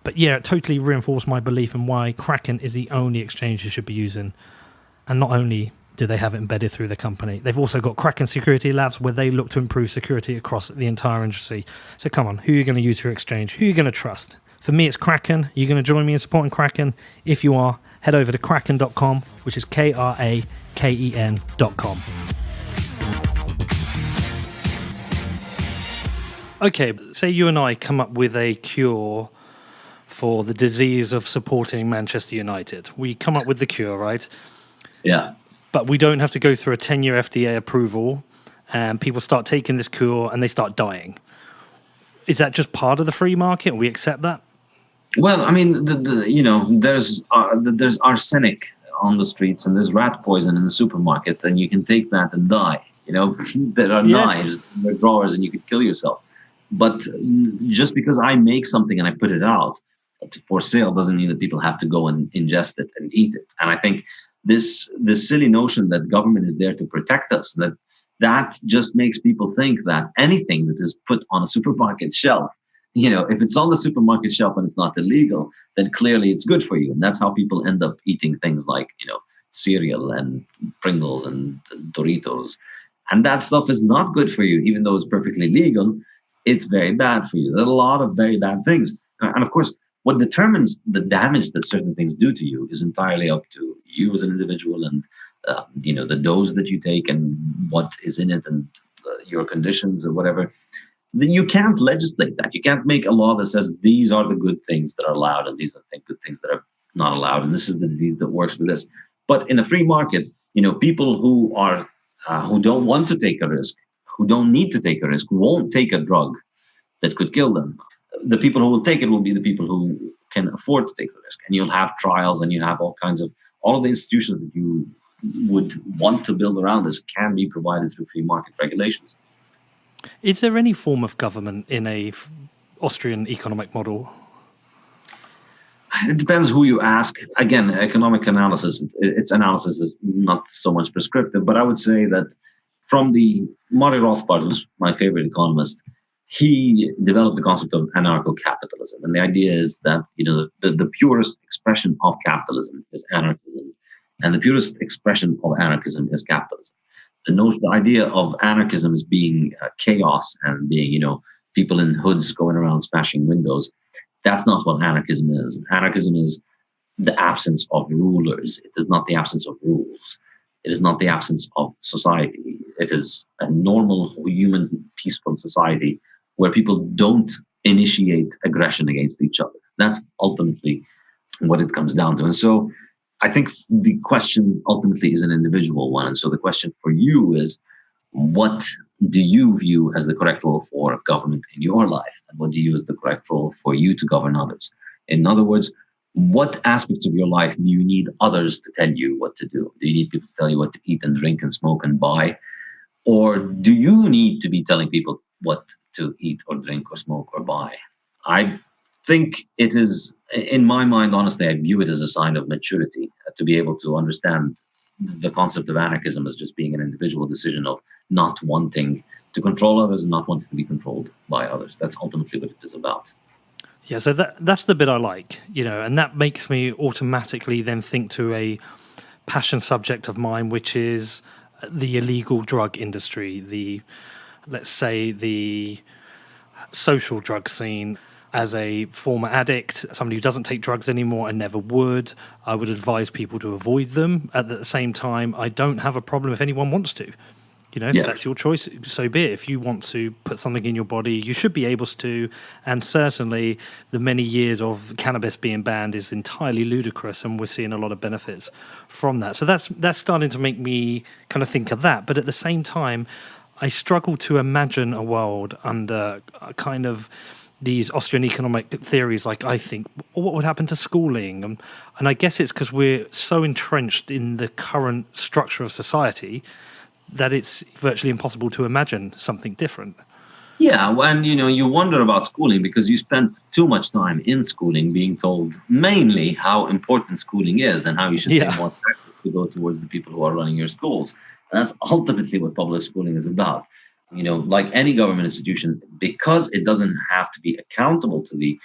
But yeah, it totally reinforced my belief in why Kraken is the only exchange you should be using. And not only do they have it embedded through the company, they've also got Kraken Security Labs where they look to improve security across the entire industry. So come on, who are you going to use for your exchange? Who are you going to trust? For me, it's Kraken. Are you going to join me in supporting Kraken? If you are, head over to kraken.com, which is KRAKEN.com. Okay, say you and I come up with a cure for the disease of supporting Manchester United. We come up with the cure, right? Yeah. But we don't have to go through a 10-year FDA approval, and people start taking this cure and they start dying. Is that just part of the free market? We accept that? Well, I mean, there's arsenic on the streets and there's rat poison in the supermarket, and you can take that and die. There are knives in the drawers and you could kill yourself. But just because I make something and I put it out for sale doesn't mean that people have to go and ingest it and eat it. And I think this silly notion that government is there to protect us, that just makes people think that anything that is put on a supermarket shelf, if it's on the supermarket shelf and it's not illegal, then clearly it's good for you. And that's how people end up eating things like, cereal and Pringles and Doritos. And that stuff is not good for you, even though it's perfectly legal. It's very bad for you. There are a lot of very bad things. And of course, what determines the damage that certain things do to you is entirely up to you as an individual and, the dose that you take and what is in it and your conditions or whatever. Then you can't legislate that. You can't make a law that says these are the good things that are allowed and these are the good things that are not allowed. And this is the disease that works with this. But in a free market, people who are who don't want to take a risk, who don't need to take a risk, who won't take a drug that could kill them. The people who will take it will be the people who can afford to take the risk. And you'll have trials, and you have all of the institutions that you would want to build around this can be provided through free market regulations. Is there any form of government in a Austrian economic model? It depends who you ask. Again, economic analysis, its analysis is not so much prescriptive, but I would say that from the Murray Rothbard, who's my favorite economist, he developed the concept of anarcho-capitalism. And the idea is that, the purest expression of capitalism is anarchism, and the purest expression of anarchism is capitalism. The idea of anarchism as being chaos and being, people in hoods going around smashing windows, that's not what anarchism is. Anarchism is the absence of rulers. It is not the absence of rules. It is not the absence of society. It is a normal, human, peaceful society where people don't initiate aggression against each other. That's ultimately what it comes down to. And so I think the question ultimately is an individual one. And so the question for you is, what do you view as the correct role for government in your life? And what do you as the correct role for you to govern others? In other words, what aspects of your life do you need others to tell you what to do? Do you need people to tell you what to eat and drink and smoke and buy? Or do you need to be telling people what to eat or drink or smoke or buy? I think it is, in my mind, honestly, I view it as a sign of maturity to be able to understand the concept of anarchism as just being an individual decision of not wanting to control others and not wanting to be controlled by others. That's ultimately what it is about. Yeah, so that's the bit I like, and that makes me automatically then think to a passion subject of mine, which is the illegal drug industry, let's say the social drug scene. As a former addict, somebody who doesn't take drugs anymore and never would, I would advise people to avoid them. At the same time, I don't have a problem if anyone wants to. If that's your choice, so be it. If you want to put something in your body, you should be able to. And certainly the many years of cannabis being banned is entirely ludicrous, and we're seeing a lot of benefits from that. So that's starting to make me kind of think of that. But at the same time, I struggle to imagine a world under a kind of these Austrian economic theories. Like, I think, what would happen to schooling? And I guess it's because we're so entrenched in the current structure of society that it's virtually impossible to imagine something different. Yeah, and you wonder about schooling because you spent too much time in schooling being told mainly how important schooling is and how you should pay more taxes to go towards the people who are running your schools. And that's ultimately what public schooling is about. Like any government institution, because it doesn't have to be accountable to the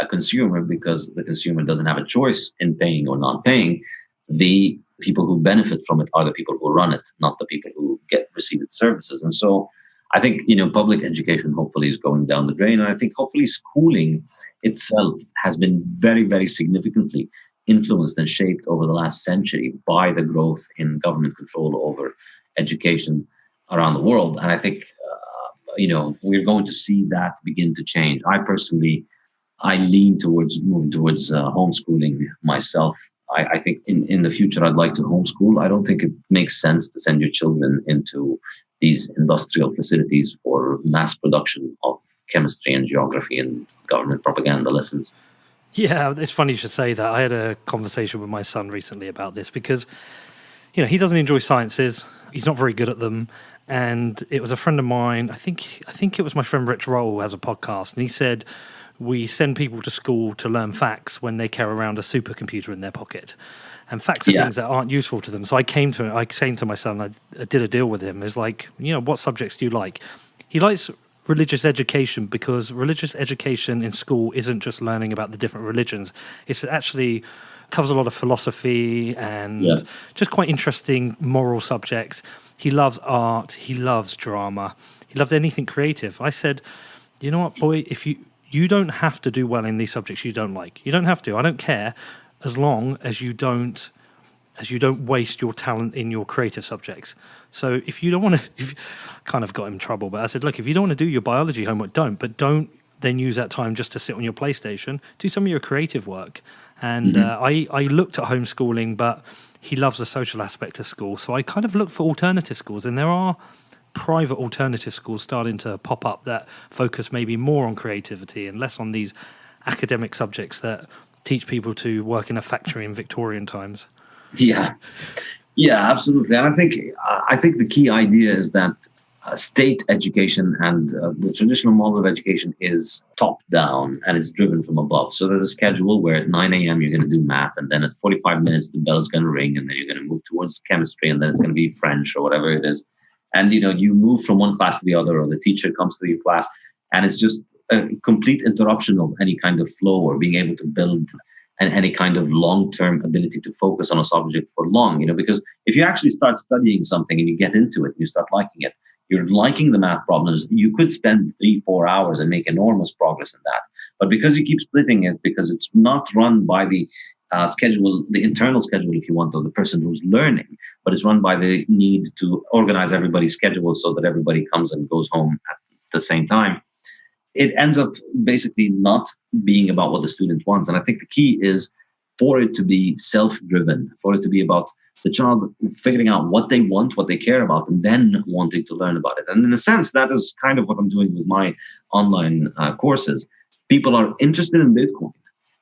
consumer, because the consumer doesn't have a choice in paying or not paying, the people who benefit from it are the people who run it, not the people who receive its services. And so I think, public education hopefully is going down the drain. And I think hopefully schooling itself has been very, very significantly influenced and shaped over the last century by the growth in government control over education around the world. And I think, we're going to see that begin to change. I lean towards moving towards homeschooling myself. I think in the future, I'd like to homeschool. I don't think it makes sense to send your children into these industrial facilities for mass production of chemistry and geography and government propaganda lessons. Yeah, it's funny you should say that. I had a conversation with my son recently about this because, he doesn't enjoy sciences. He's not very good at them. And it was a friend of mine, I think it was my friend Rich Roll, who has a podcast, and he said, we send people to school to learn facts when they carry around a supercomputer in their pocket. And facts are things that aren't useful to them. So I came to my son, I did a deal with him. It's like, what subjects do you like? He likes religious education because religious education in school isn't just learning about the different religions. It's actually covers a lot of philosophy and just quite interesting moral subjects. He loves art. He loves drama. He loves anything creative. I said, you know what, boy, if you don't have to do well in these subjects you don't like. You don't have to. I don't care, as long as you don't waste your talent in your creative subjects. So if you don't want to, kind of got him in trouble, but I said, look, if you don't want to do your biology homework, don't then use that time just to sit on your PlayStation. Do some of your creative work. And I looked at homeschooling, but he loves the social aspect of school. So I kind of look for alternative schools, and there are private alternative schools starting to pop up that focus maybe more on creativity and less on these academic subjects that teach people to work in a factory in Victorian times. Yeah, yeah, absolutely. And I think the key idea is that state education and the traditional model of education is top down and it's driven from above. So there's a schedule where at 9 a.m. you're going to do math, and then at 45 minutes the bell's going to ring, and then you're going to move towards chemistry, and then it's going to be French or whatever it is. And you move from one class to the other, or the teacher comes to your class, and it's just a complete interruption of any kind of flow or being able to build and any kind of long-term ability to focus on a subject for long. Because if you actually start studying something and you get into it and you start liking it, you're liking the math problems, you could spend 3-4 hours and make enormous progress in that. But because you keep splitting it, because it's not run by the schedule, the internal schedule, if you want, of the person who's learning, but it's run by the need to organize everybody's schedule so that everybody comes and goes home at the same time, it ends up basically not being about what the student wants. And I think the key is for it to be self-driven, for it to be about the child figuring out what they want, what they care about, and then wanting to learn about it. And in a sense, that is kind of what I'm doing with my online courses. People are interested in Bitcoin.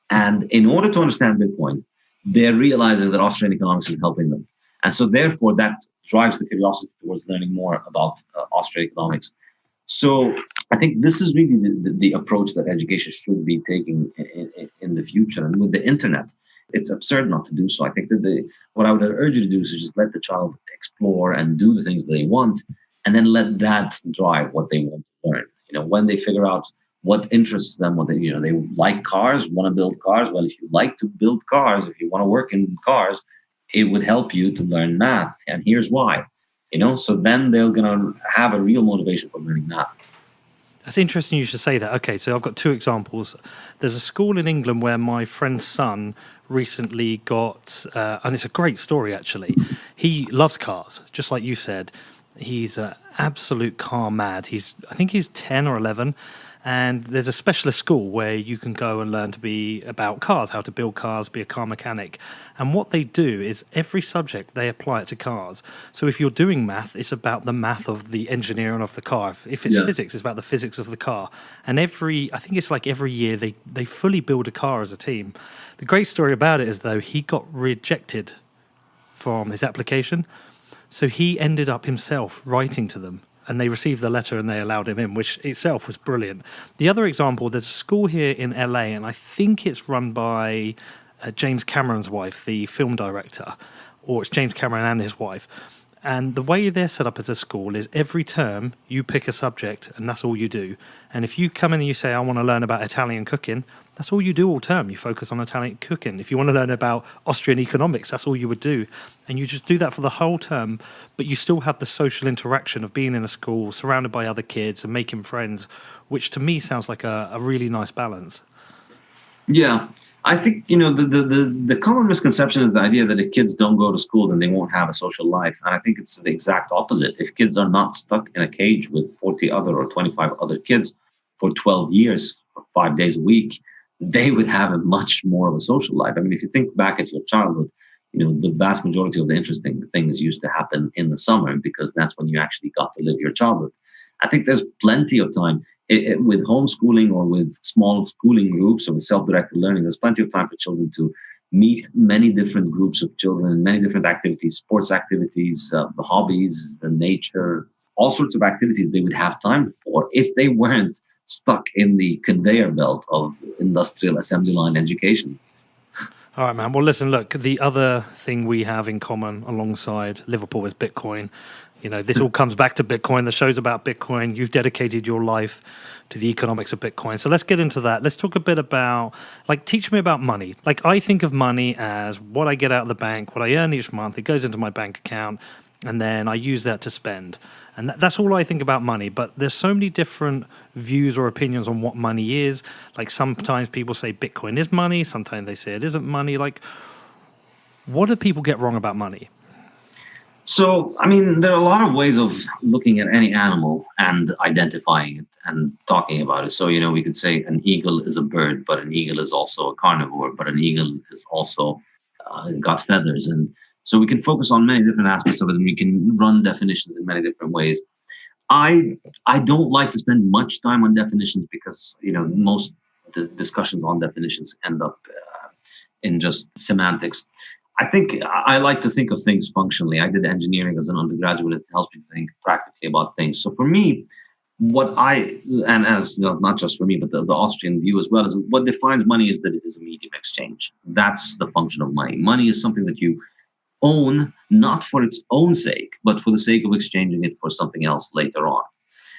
And in order to understand Bitcoin, they're realizing that Austrian economics is helping them. And so therefore, that drives the curiosity towards learning more about Austrian economics. So I think this is really the approach that education should be taking in the future. And with the internet, it's absurd not to do so. I think that what I would urge you to do is just let the child explore and do the things that they want, and then let that drive what they want to learn. When they figure out what interests them, what they like cars, want to build cars. Well, if you like to build cars, if you want to work in cars, it would help you to learn math. And here's why. So then they're going to have a real motivation for learning math. That's interesting you should say that. Okay, so I've got two examples. There's a school in England where my friend's son recently got, and it's a great story actually. He loves cars, just like you said. He's an absolute car mad. I think he's 10 or 11. And there's a specialist school where you can go and learn to be about cars, how to build cars, be a car mechanic. And what they do is every subject, they apply it to cars. So if you're doing math, it's about the math of the engineering of the car. If it's physics, it's about the physics of the car. And I think it's like every year they fully build a car as a team. The great story about it is, though, he got rejected from his application. So he ended up himself writing to them. And they received the letter and they allowed him in, which itself was brilliant. The other example, there's a school here in LA, and I think it's run by James Cameron's wife, the film director, or it's James Cameron and his wife. And the way they're set up as a school is every term you pick a subject and that's all you do. And if you come in and you say, I want to learn about Italian cooking, that's all you do all term. You focus on Italian cooking. If you want to learn about Austrian economics, that's all you would do. And you just do that for the whole term, but you still have the social interaction of being in a school, surrounded by other kids and making friends, which to me sounds like a really nice balance. Yeah. I think, the common misconception is the idea that if kids don't go to school, then they won't have a social life. And I think it's the exact opposite. If kids are not stuck in a cage with 40 other or 25 other kids for 12 years, or 5 days a week, they would have a much more of a social life. I mean, if you think back at your childhood, the vast majority of the interesting things used to happen in the summer because that's when you actually got to live your childhood. I think there's plenty of time with homeschooling or with small schooling groups or with self-directed learning. There's plenty of time for children to meet many different groups of children, many different activities, sports activities, the hobbies, the nature, all sorts of activities they would have time for if they weren't stuck in the conveyor belt of industrial assembly line education. All right, man. Well, listen, look, the other thing we have in common alongside Liverpool is Bitcoin. This all comes back to Bitcoin. The show's about Bitcoin. You've dedicated your life to the economics of Bitcoin. So let's get into that. Let's talk a bit about, teach me about money. I think of money as what I get out of the bank, what I earn each month. It goes into my bank account, and then I use that to spend. And that's all I think about money. But there's so many different views or opinions on what money is. Sometimes people say Bitcoin is money. Sometimes they say it isn't money. What do people get wrong about money? So, I mean, there are a lot of ways of looking at any animal and identifying it and talking about it. So, we could say an eagle is a bird, but an eagle is also a carnivore, but an eagle is also got feathers. And, So we can focus on many different aspects of it, and we can run definitions in many different ways. I don't like to spend much time on definitions because most the discussions on definitions end up in just semantics. I think I like to think of things functionally. I did engineering as an undergraduate. It helps me think practically about things. So for me, and as not just for me, but the Austrian view as well, is what defines money is that it is a medium of exchange. That's the function of money. Money is something that you own, not for its own sake, but for the sake of exchanging it for something else later on.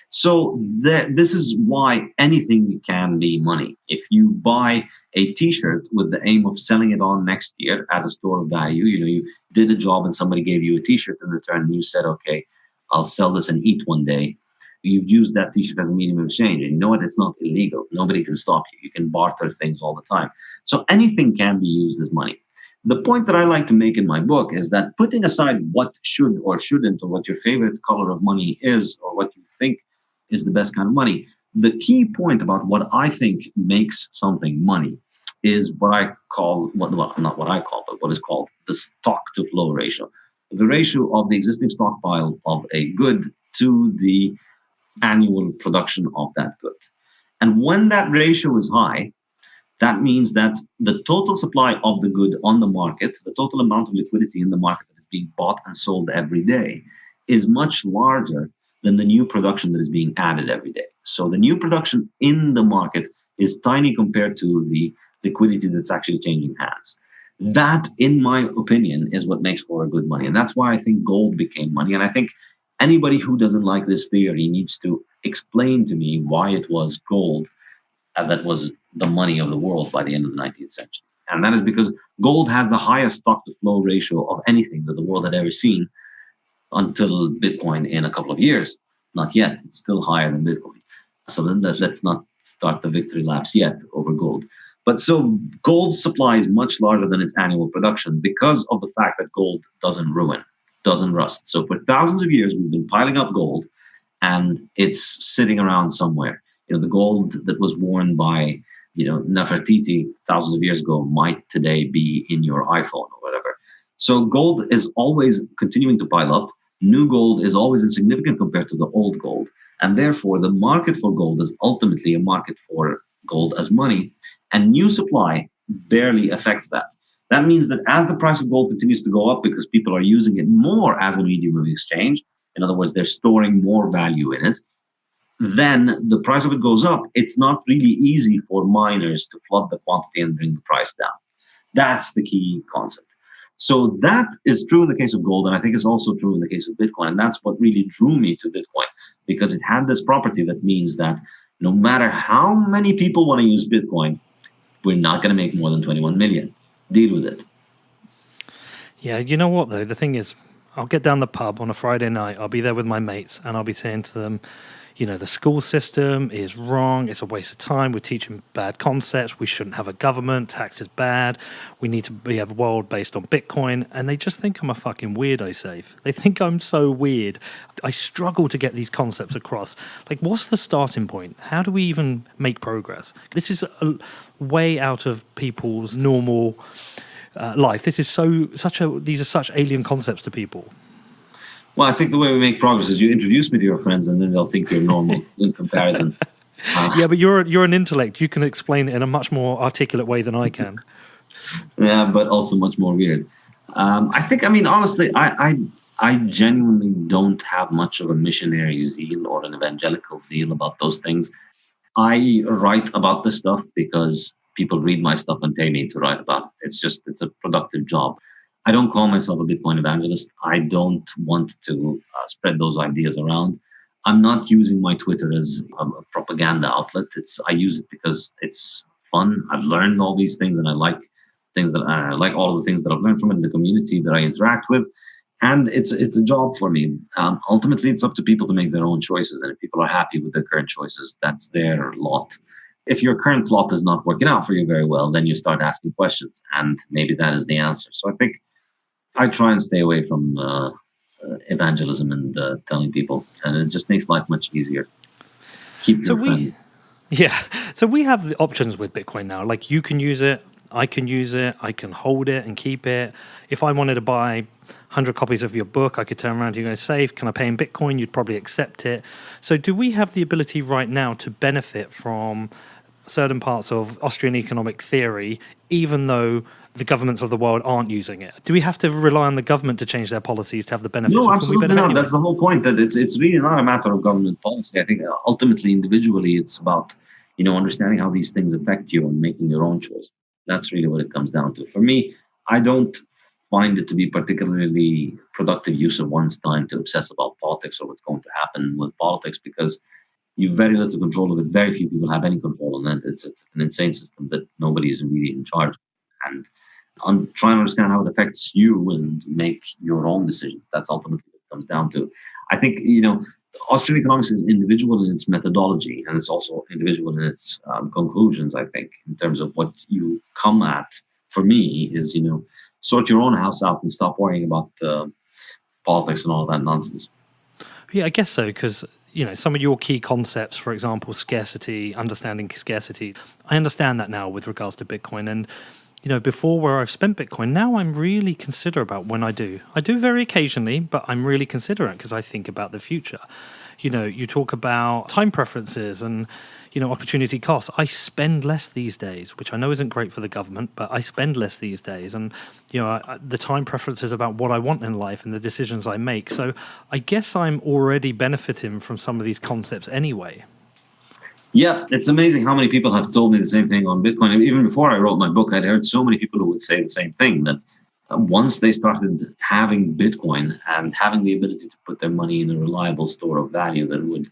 So this is why anything can be money. If you buy a T-shirt with the aim of selling it on next year as a store of value, you did a job and somebody gave you a T-shirt in return, and you said, okay, I'll sell this and eat one day. You've used that T-shirt as a medium of exchange. And you know what? It's not illegal. Nobody can stop you. You can barter things all the time. So anything can be used as money. The point that I like to make in my book is that putting aside what should or shouldn't, or what your favorite color of money is, or what you think is the best kind of money, the key point about what I think makes something money is what I call, not what I call, but what is called the stock to flow ratio. The ratio of the existing stockpile of a good to the annual production of that good. And when that ratio is high, that means that the total supply of the good on the market, the total amount of liquidity in the market that is being bought and sold every day, is much larger than the new production that is being added every day. So the new production in the market is tiny compared to the liquidity that's actually changing hands. That, in my opinion, is what makes for a good money. And that's why I think gold became money. And I think anybody who doesn't like this theory needs to explain to me why it was gold that was the money of the world by the end of the 19th century. And that is because gold has the highest stock to flow ratio of anything that the world had ever seen until Bitcoin in a couple of years. Not yet. It's still higher than Bitcoin. So then let's not start the victory laps yet over gold. But so gold's supply is much larger than its annual production because of the fact that gold doesn't ruin, doesn't rust. So for thousands of years, we've been piling up gold and it's sitting around somewhere. The gold that was worn by, Nefertiti thousands of years ago might today be in your iPhone or whatever. So gold is always continuing to pile up. New gold is always insignificant compared to the old gold. And therefore, the market for gold is ultimately a market for gold as money. And new supply barely affects that. That means that as the price of gold continues to go up because people are using it more as a medium of exchange, in other words, they're storing more value in it, then the price of it goes up. It's not really easy for miners to flood the quantity and bring the price down. That's the key concept. So that is true in the case of gold, and I think it's also true in the case of Bitcoin. And that's what really drew me to Bitcoin, because it had this property that means that no matter how many people want to use Bitcoin, we're not going to make more than 21 million. Deal with it. Yeah, you know what, though? The thing is, I'll get down the pub on a Friday night. I'll be there with my mates, and I'll be saying to them, the school system is wrong. It's a waste of time. We're teaching bad concepts. We shouldn't have a government. Tax is bad. We need to have a world based on Bitcoin. And they just think I'm a fucking weirdo, Saif. They think I'm so weird. I struggle to get these concepts across. Like, what's the starting point? How do we even make progress? This is way out of people's normal life. This is these are such alien concepts to people. Well, I think the way we make progress is you introduce me to your friends, and then they'll think you're normal in comparison. Yeah, but you're an intellect. You can explain it in a much more articulate way than I can. Yeah, but also much more weird. Honestly, I genuinely don't have much of a missionary zeal or an evangelical zeal about those things. I write about this stuff because people read my stuff and pay me to write about it. It's a productive job. I don't call myself a Bitcoin evangelist. I don't want to spread those ideas around. I'm not using my Twitter as a propaganda outlet. I use it because it's fun. I've learned all these things, and I like all of the things that I've learned from it in the community that I interact with. And it's a job for me. Ultimately, it's up to people to make their own choices. And if people are happy with their current choices, that's their lot. If your current lot is not working out for you very well, then you start asking questions. And maybe that is the answer. So I think I try and stay away from evangelism and telling people. And it just makes life much easier. Keep your friends. Yeah. So we have the options with Bitcoin now. Like, you can use it I can use it, I can hold it and keep it. If I wanted to buy 100 copies of your book, I could turn around to you and go, Safe, can I pay in Bitcoin? You'd probably accept it. So do we have the ability right now to benefit from certain parts of Austrian economic theory, even though the governments of the world aren't using it? Do we have to rely on the government to change their policies to have the benefits? No, or can we absolutely benefit not. anyway? That's the whole point. That it's really not a matter of government policy. I think ultimately, individually, it's about understanding how these things affect you and making your own choice. That's really what it comes down to. For me, I don't find it to be particularly productive use of one's time to obsess about politics or what's going to happen with politics, because you've very little control of it. Very few people have any control on that. It's an insane system that nobody is really in charge of. And on trying to understand how it affects you and make your own decisions. That's ultimately what it comes down to. I think, Austrian economics is individual in its methodology, and it's also individual in its conclusions, I think, in terms of what you come at. For me, is, sort your own house out and stop worrying about politics and all that nonsense. Yeah, I guess so, because some of your key concepts, for example, scarcity, understanding scarcity, I understand that now with regards to Bitcoin. And before, where I've spent Bitcoin, now I'm really considerate about when I do. I do very occasionally, but I'm really considerate because I think about the future. You talk about time preferences and, opportunity costs. I spend less these days, which I know isn't great for the government, but I spend less these days. And, the time preferences about what I want in life and the decisions I make. So I guess I'm already benefiting from some of these concepts anyway. Yeah, it's amazing how many people have told me the same thing on Bitcoin. And even before I wrote my book, I'd heard so many people who would say the same thing, that once they started having Bitcoin and having the ability to put their money in a reliable store of value that would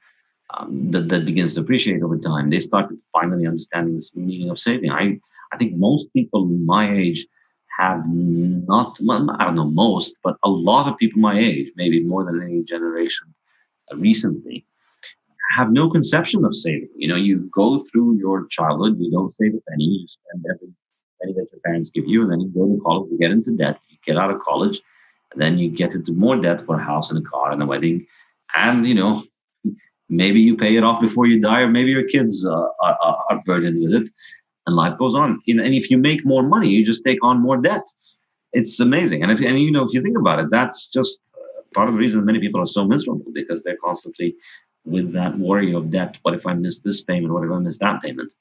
that begins to appreciate over time, they started finally understanding this meaning of saving. I think most people my age have not, well, I don't know most, but a lot of people my age, maybe more than any generation recently, have no conception of saving. You go through your childhood, you don't save a penny, you spend every penny that your parents give you, and then you go to college, you get into debt, you get out of college, and then you get into more debt for a house and a car and a wedding, and maybe you pay it off before you die, or maybe your kids are burdened with it, and life goes on. And if you make more money, you just take on more debt. It's amazing, and if you think about it, that's just part of the reason many people are so miserable, because they're constantly with that worry of debt. What if I miss this payment? What if I miss that payment?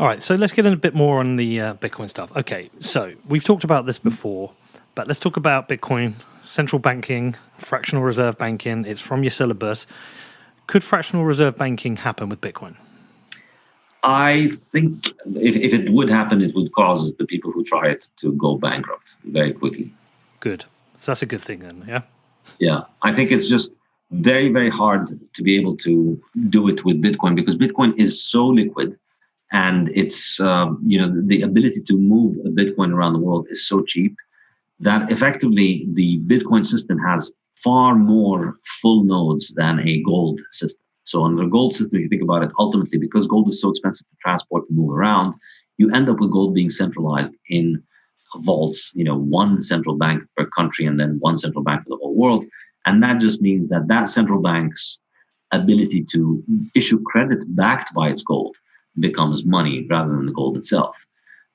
All right, so let's get in a bit more on the Bitcoin stuff. Okay, so we've talked about this before, but let's talk about Bitcoin, central banking, fractional reserve banking. It's from your syllabus. Could fractional reserve banking happen with Bitcoin? I think if it would happen, it would cause the people who try it to go bankrupt very quickly. Good. So that's a good thing then, yeah? Yeah, I think it's just very, very hard to be able to do it with Bitcoin, because Bitcoin is so liquid, and it's the ability to move a Bitcoin around the world is so cheap that effectively the Bitcoin system has far more full nodes than a gold system. So under a gold system, if you think about it, ultimately, because gold is so expensive to transport and move around, you end up with gold being centralized in vaults, one central bank per country and then one central bank for the whole world. And that just means that central bank's ability to issue credit backed by its gold becomes money rather than the gold itself,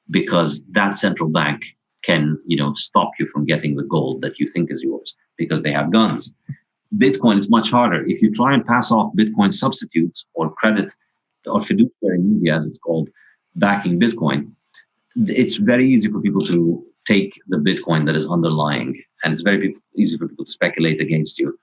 because that central bank can, stop you from getting the gold that you think is yours because they have guns. Bitcoin is much harder. If you try and pass off Bitcoin substitutes or credit or fiduciary media, as it's called, backing Bitcoin, it's very easy for people to take the Bitcoin that is underlying, and it's very easy for people to speculate against you.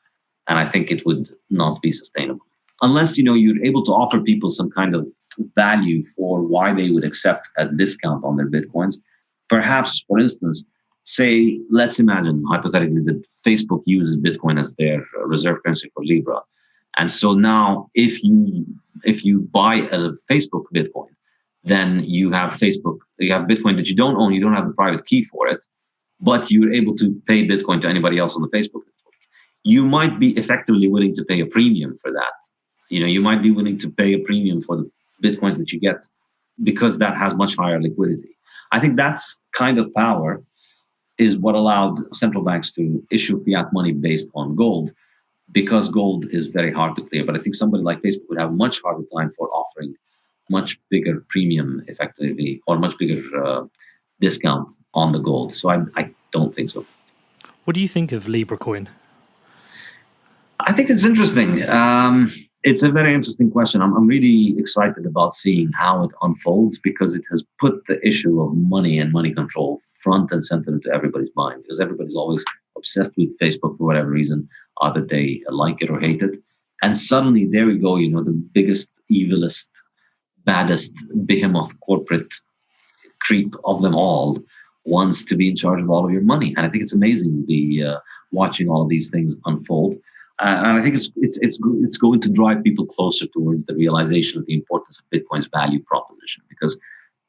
And I think it would not be sustainable unless you're able to offer people some kind of value for why they would accept a discount on their Bitcoins. Perhaps, for instance, say, let's imagine hypothetically that Facebook uses Bitcoin as their reserve currency for Libra, and so now if you buy a Facebook Bitcoin, then you have Bitcoin that you don't own, you don't have the private key for it, but you're able to pay Bitcoin to anybody else on the Facebook network. You might be effectively willing to pay a premium for that. You might be willing to pay a premium for the Bitcoins that you get because that has much higher liquidity. I think that's kind of power is what allowed central banks to issue fiat money based on gold, because gold is very hard to clear. But I think somebody like Facebook would have a much harder time for offering much bigger premium, effectively, or much bigger discount on the gold. So I don't think so. What do you think of Libra coin? I think it's interesting. It's a very interesting question. I'm really excited about seeing how it unfolds because it has put the issue of money and money control front and center into everybody's mind, because everybody's always obsessed with Facebook for whatever reason, either they like it or hate it. And suddenly there we go, the biggest, evilest, baddest behemoth corporate creep of them all wants to be in charge of all of your money. And I think it's amazing watching all of these things unfold. And I think it's going to drive people closer towards the realization of the importance of Bitcoin's value proposition, because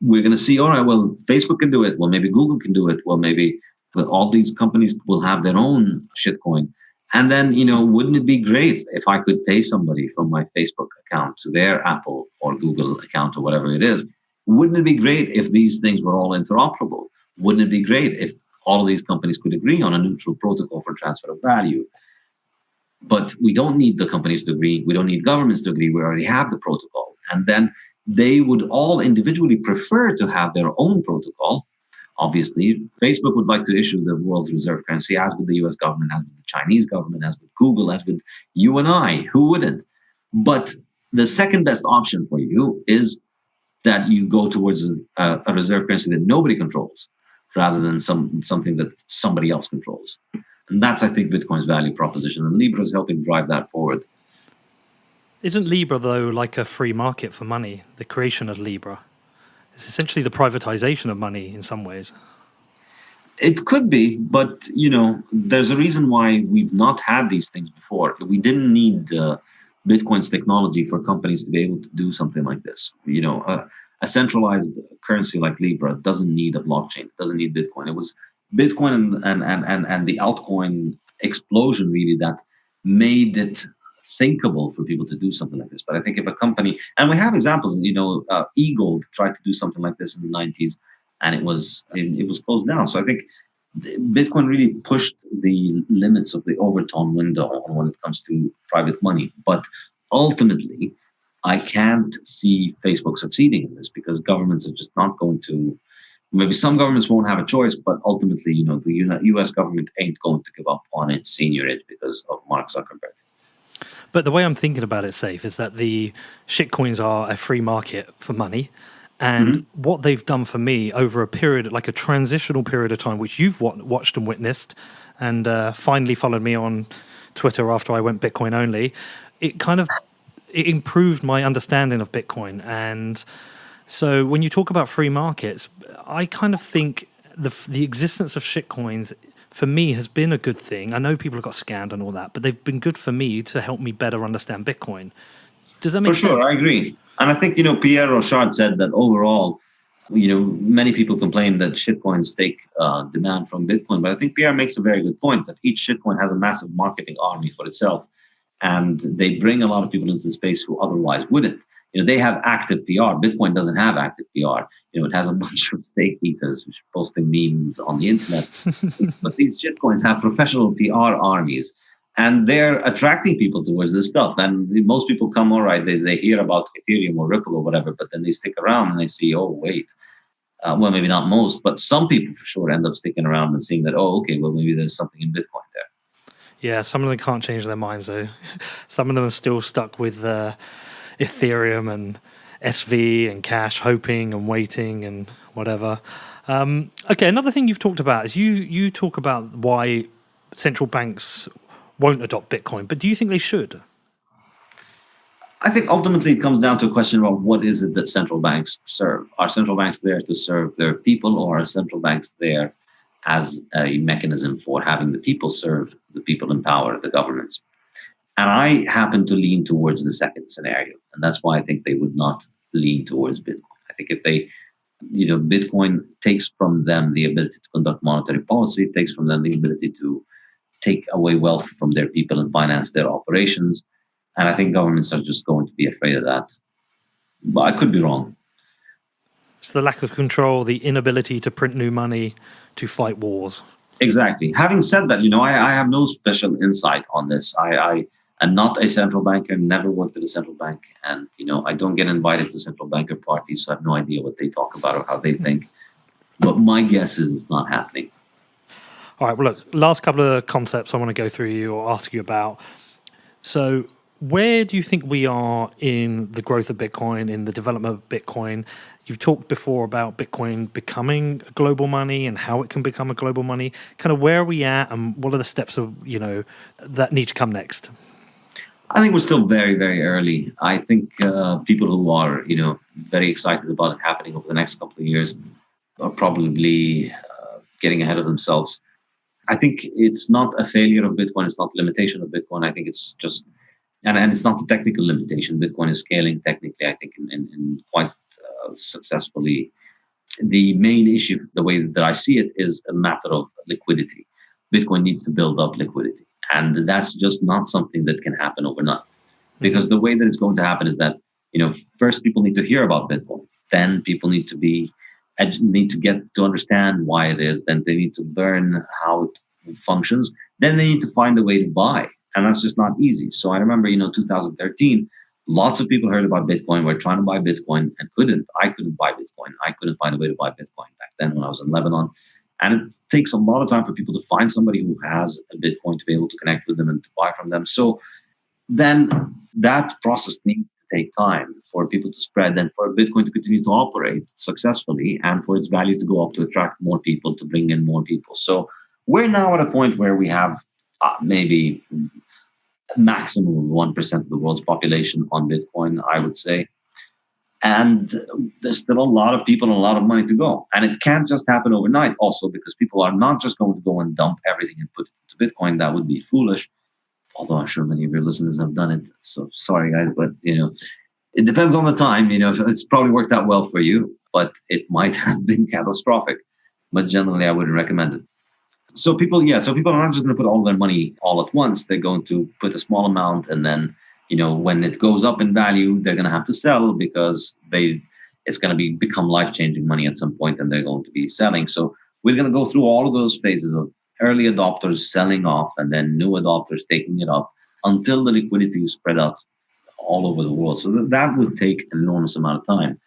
we're going to see, all right, well, Facebook can do it. Well, maybe Google can do it. Well, maybe all these companies will have their own shitcoin. And then, wouldn't it be great if I could pay somebody from my Facebook account to their Apple or Google account or whatever it is? Wouldn't it be great if these things were all interoperable? Wouldn't it be great if all of these companies could agree on a neutral protocol for transfer of value? But we don't need the companies to agree. We don't need governments to agree. We already have the protocol. And then they would all individually prefer to have their own protocol. Obviously, Facebook would like to issue the world's reserve currency, as with the US government, as with the Chinese government, as with Google, as with you and I. Who wouldn't? But the second best option for you is that you go towards a reserve currency that nobody controls, rather than something that somebody else controls. And that's, I think, Bitcoin's value proposition. And Libra is helping drive that forward. Isn't Libra, though, like a free market for money, the creation of Libra? It's essentially the privatization of money in some ways. It could be, but, there's a reason why we've not had these things before. We didn't need Bitcoin's technology for companies to be able to do something like this. A centralized currency like Libra doesn't need a blockchain, it doesn't need Bitcoin. It was Bitcoin and the altcoin explosion really that made it thinkable for people to do something like this. But I think if a company, and we have examples, eGold tried to do something like this in the 90s, and it was closed down. So I think Bitcoin really pushed the limits of the Overton window when it comes to private money. But ultimately, I can't see Facebook succeeding in this, because governments are just not going to. Maybe some governments won't have a choice, but ultimately, the U.S. government ain't going to give up on its seniorage because of Mark Zuckerberg. But the way I'm thinking about it, Saif, is that the shitcoins are a free market for money. And what they've done for me over a period, like a transitional period of time, which you've watched and witnessed, and finally followed me on Twitter after I went Bitcoin only, it improved my understanding of Bitcoin. And so when you talk about free markets, I kind of think the existence of shitcoins for me has been a good thing. I know people have got scammed and all that, but they've been good for me to help me better understand Bitcoin. Does that make sense? For sure, I agree. And I think, Pierre Rochard said that overall, many people complain that shitcoins take demand from Bitcoin. But I think Pierre makes a very good point that each shitcoin has a massive marketing army for itself. And they bring a lot of people into the space who otherwise wouldn't. They have active PR. Bitcoin doesn't have active PR. It has a bunch of stake eaters posting memes on the internet. But these shitcoins have professional PR armies, and they're attracting people towards this stuff. And most people come, all right, they hear about Ethereum or Ripple or whatever, but then they stick around and they see, oh, wait. Well, maybe not most, but some people for sure end up sticking around and seeing that, oh, okay, well, maybe there's something in Bitcoin there. Yeah, some of them can't change their minds, though. Some of them are still stuck with Ethereum and SV and cash, hoping and waiting and whatever. Okay, another thing you've talked about is you talk about why central banks won't adopt Bitcoin, but do you think they should? I think ultimately it comes down to a question about what is it that central banks serve. Are central banks there to serve their people, or are central banks there as a mechanism for having the people serve the people in power, the governments? And I happen to lean towards the second scenario. And that's why I think they would not lean towards Bitcoin. I think if they, Bitcoin takes from them the ability to conduct monetary policy, takes from them the ability to take away wealth from their people and finance their operations. And I think governments are just going to be afraid of that. But I could be wrong. It's the lack of control, the inability to print new money to fight wars. Exactly. Having said that, I have no special insight on this. I'm not a central banker, never worked at a central bank. And, I don't get invited to central banker parties, so I have no idea what they talk about or how they think. But my guess is it's not happening. All right. Well, look, last couple of concepts I want to go through you or ask you about. So, where do you think we are in the growth of Bitcoin, in the development of Bitcoin? You've talked before about Bitcoin becoming a global money and how it can become a global money. Kind of where are we at, and what are the steps of that need to come next? I think we're still very, very early. I think people who are, very excited about it happening over the next couple of years are probably getting ahead of themselves. I think it's not a failure of Bitcoin. It's not a limitation of Bitcoin. I think it's just, and it's not the technical limitation. Bitcoin is scaling technically, I think, in quite successfully. The main issue, the way that I see it, is a matter of liquidity. Bitcoin needs to build up liquidity. And that's just not something that can happen overnight. Because the way that it's going to happen is that, first people need to hear about Bitcoin. Then people need to get to understand why it is. Then they need to learn how it functions. Then they need to find a way to buy. And that's just not easy. So I remember, 2013, lots of people heard about Bitcoin, were trying to buy Bitcoin and couldn't. I couldn't buy Bitcoin. I couldn't find a way to buy Bitcoin back then when I was in Lebanon. And it takes a lot of time for people to find somebody who has a Bitcoin to be able to connect with them and to buy from them. So then that process needs to take time for people to spread and for Bitcoin to continue to operate successfully and for its value to go up to attract more people, to bring in more people. So we're now at a point where we have maybe maximum of 1% of the world's population on Bitcoin, I would say. And there's still a lot of people and a lot of money to go. And it can't just happen overnight also because people are not just going to go and dump everything and put it into Bitcoin. That would be foolish. Although I'm sure many of your listeners have done it. So sorry, guys. But, it depends on the time. It's probably worked out well for you, but it might have been catastrophic. But generally, I wouldn't recommend it. So people are not just going to put all their money all at once. They're going to put a small amount and then when it goes up in value, they're going to have to sell because it's going to become life-changing money at some point and they're going to be selling. So we're going to go through all of those phases of early adopters selling off and then new adopters taking it up until the liquidity is spread out all over the world. So that would take an enormous amount of time.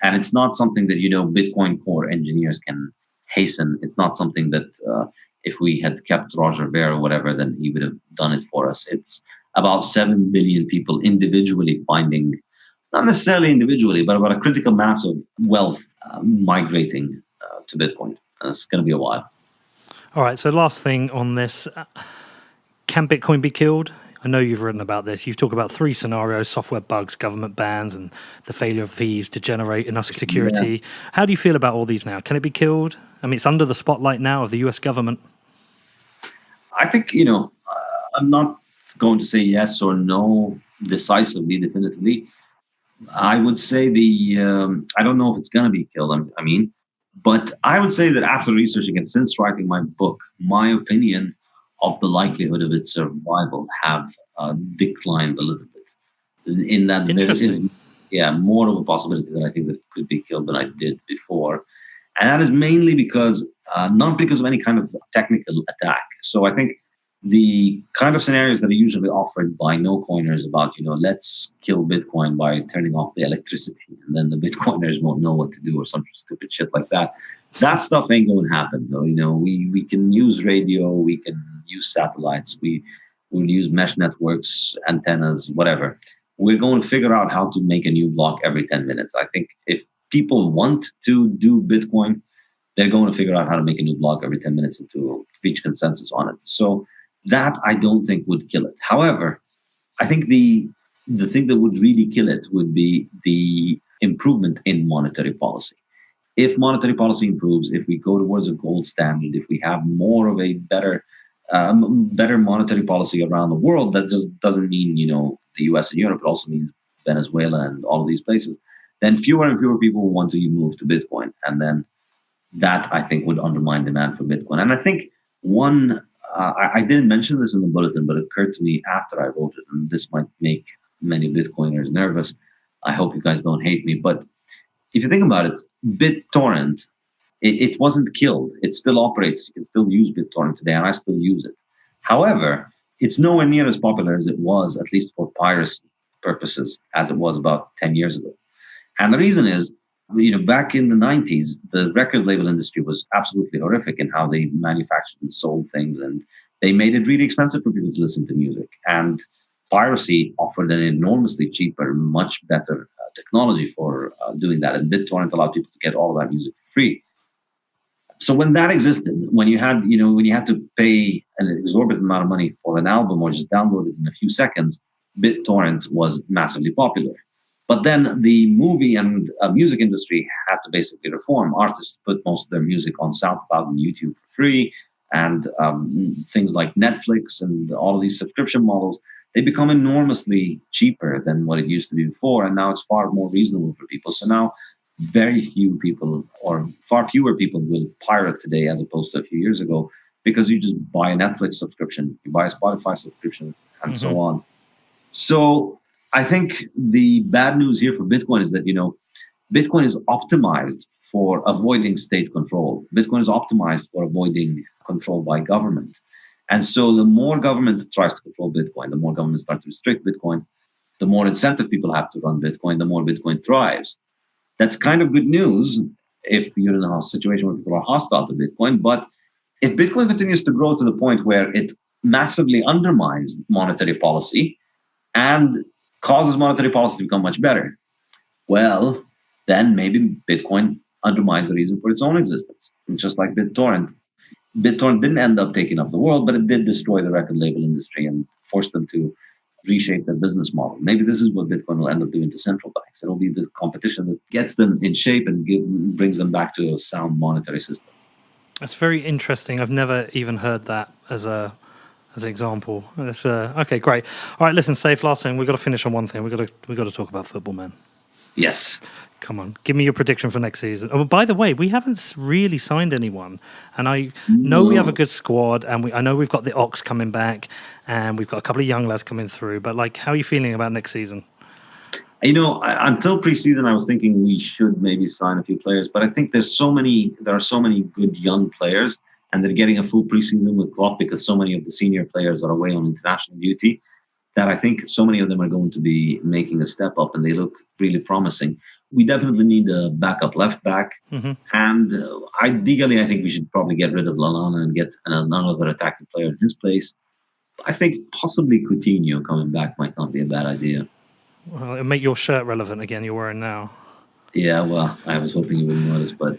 And it's not something that, Bitcoin core engineers can hasten. It's not something that if we had kept Roger Ver or whatever, then he would have done it for us. It's about 7 billion people individually finding, not necessarily individually, but about a critical mass of wealth migrating to Bitcoin. And it's going to be a while. All right. So last thing on this, can Bitcoin be killed? I know you've written about this. You've talked about 3 scenarios: software bugs, government bans, and the failure of fees to generate enough security. Yeah. How do you feel about all these now? Can it be killed? I mean, it's under the spotlight now of the US government. I think, I'm not going to say yes or no decisively, definitively. I would say I don't know if it's going to be killed. But I would say that after researching it, since writing my book, my opinion of the likelihood of its survival have declined a little bit. In that there is, more of a possibility that I think that it could be killed than I did before. And that is mainly because, not because of any kind of technical attack. So I think the kind of scenarios that are usually offered by no-coiners about, let's kill Bitcoin by turning off the electricity and then the Bitcoiners won't know what to do or some stupid shit like that. That stuff ain't going to happen, though. We can use radio, we can use satellites, we will use mesh networks, antennas, whatever. We're going to figure out how to make a new block every 10 minutes. I think if people want to do Bitcoin, they're going to figure out how to make a new block every 10 minutes and to reach consensus on it. So that I don't think would kill it. However, I think the thing that would really kill it would be the improvement in monetary policy. If monetary policy improves, if we go towards a gold standard, if we have more of a better monetary policy around the world, that just doesn't mean, the US and Europe, it also means Venezuela and all of these places, then fewer and fewer people will want to move to Bitcoin. And then that, I think, would undermine demand for Bitcoin. And I think I didn't mention this in the bulletin, but it occurred to me after I wrote it, and this might make many Bitcoiners nervous. I hope you guys don't hate me. But if you think about it, BitTorrent, it wasn't killed. It still operates. You can still use BitTorrent today, and I still use it. However, it's nowhere near as popular as it was, at least for piracy purposes, as it was about 10 years ago. And the reason is, back in the 90s, the record label industry was absolutely horrific in how they manufactured and sold things. And they made it really expensive for people to listen to music. And piracy offered an enormously cheaper, much better technology for doing that. And BitTorrent allowed people to get all of that music for free. So when that existed, when you had to pay an exorbitant amount of money for an album or just download it in a few seconds, BitTorrent was massively popular. But then the movie and music industry had to basically reform. Artists put most of their music on SoundCloud and YouTube for free, and things like Netflix and all of these subscription models, they become enormously cheaper than what it used to be before, and now it's far more reasonable for people. So now very few people, or far fewer people, will pirate today as opposed to a few years ago, because you just buy a Netflix subscription, you buy a Spotify subscription, and so on. So I think the bad news here for Bitcoin is that, Bitcoin is optimized for avoiding state control. Bitcoin is optimized for avoiding control by government. And so the more government tries to control Bitcoin, the more government starts to restrict Bitcoin, the more incentive people have to run Bitcoin, the more Bitcoin thrives. That's kind of good news if you're in a situation where people are hostile to Bitcoin. But if Bitcoin continues to grow to the point where it massively undermines monetary policy and causes monetary policy to become much better, well, then maybe Bitcoin undermines the reason for its own existence. And just like BitTorrent. BitTorrent didn't end up taking up the world, but it did destroy the record label industry and force them to reshape their business model. Maybe this is what Bitcoin will end up doing to central banks. It'll be the competition that gets them in shape and brings them back to a sound monetary system. That's very interesting. I've never even heard that as an example. That's okay, great. All right, listen, Saif, last thing. We've got to finish on one thing. We've got to talk about football, man. Yes. Come on, give me your prediction for next season. Oh, by the way, we haven't really signed anyone, and I know we have a good squad, and I know we've got the Ox coming back, and we've got a couple of young lads coming through. But how are you feeling about next season? Until preseason, I was thinking we should maybe sign a few players, but I think there are so many good young players, and they're getting a full preseason with Klopp because so many of the senior players are away on international duty, that I think so many of them are going to be making a step up, and they look really promising. We definitely need a backup left back. Mm-hmm. And ideally, I think we should probably get rid of Lallana and get another attacking player in his place. I think possibly Coutinho coming back might not be a bad idea. Well, it'll make your shirt relevant again, you're wearing now. Yeah, well, I was hoping you wouldn't notice, but...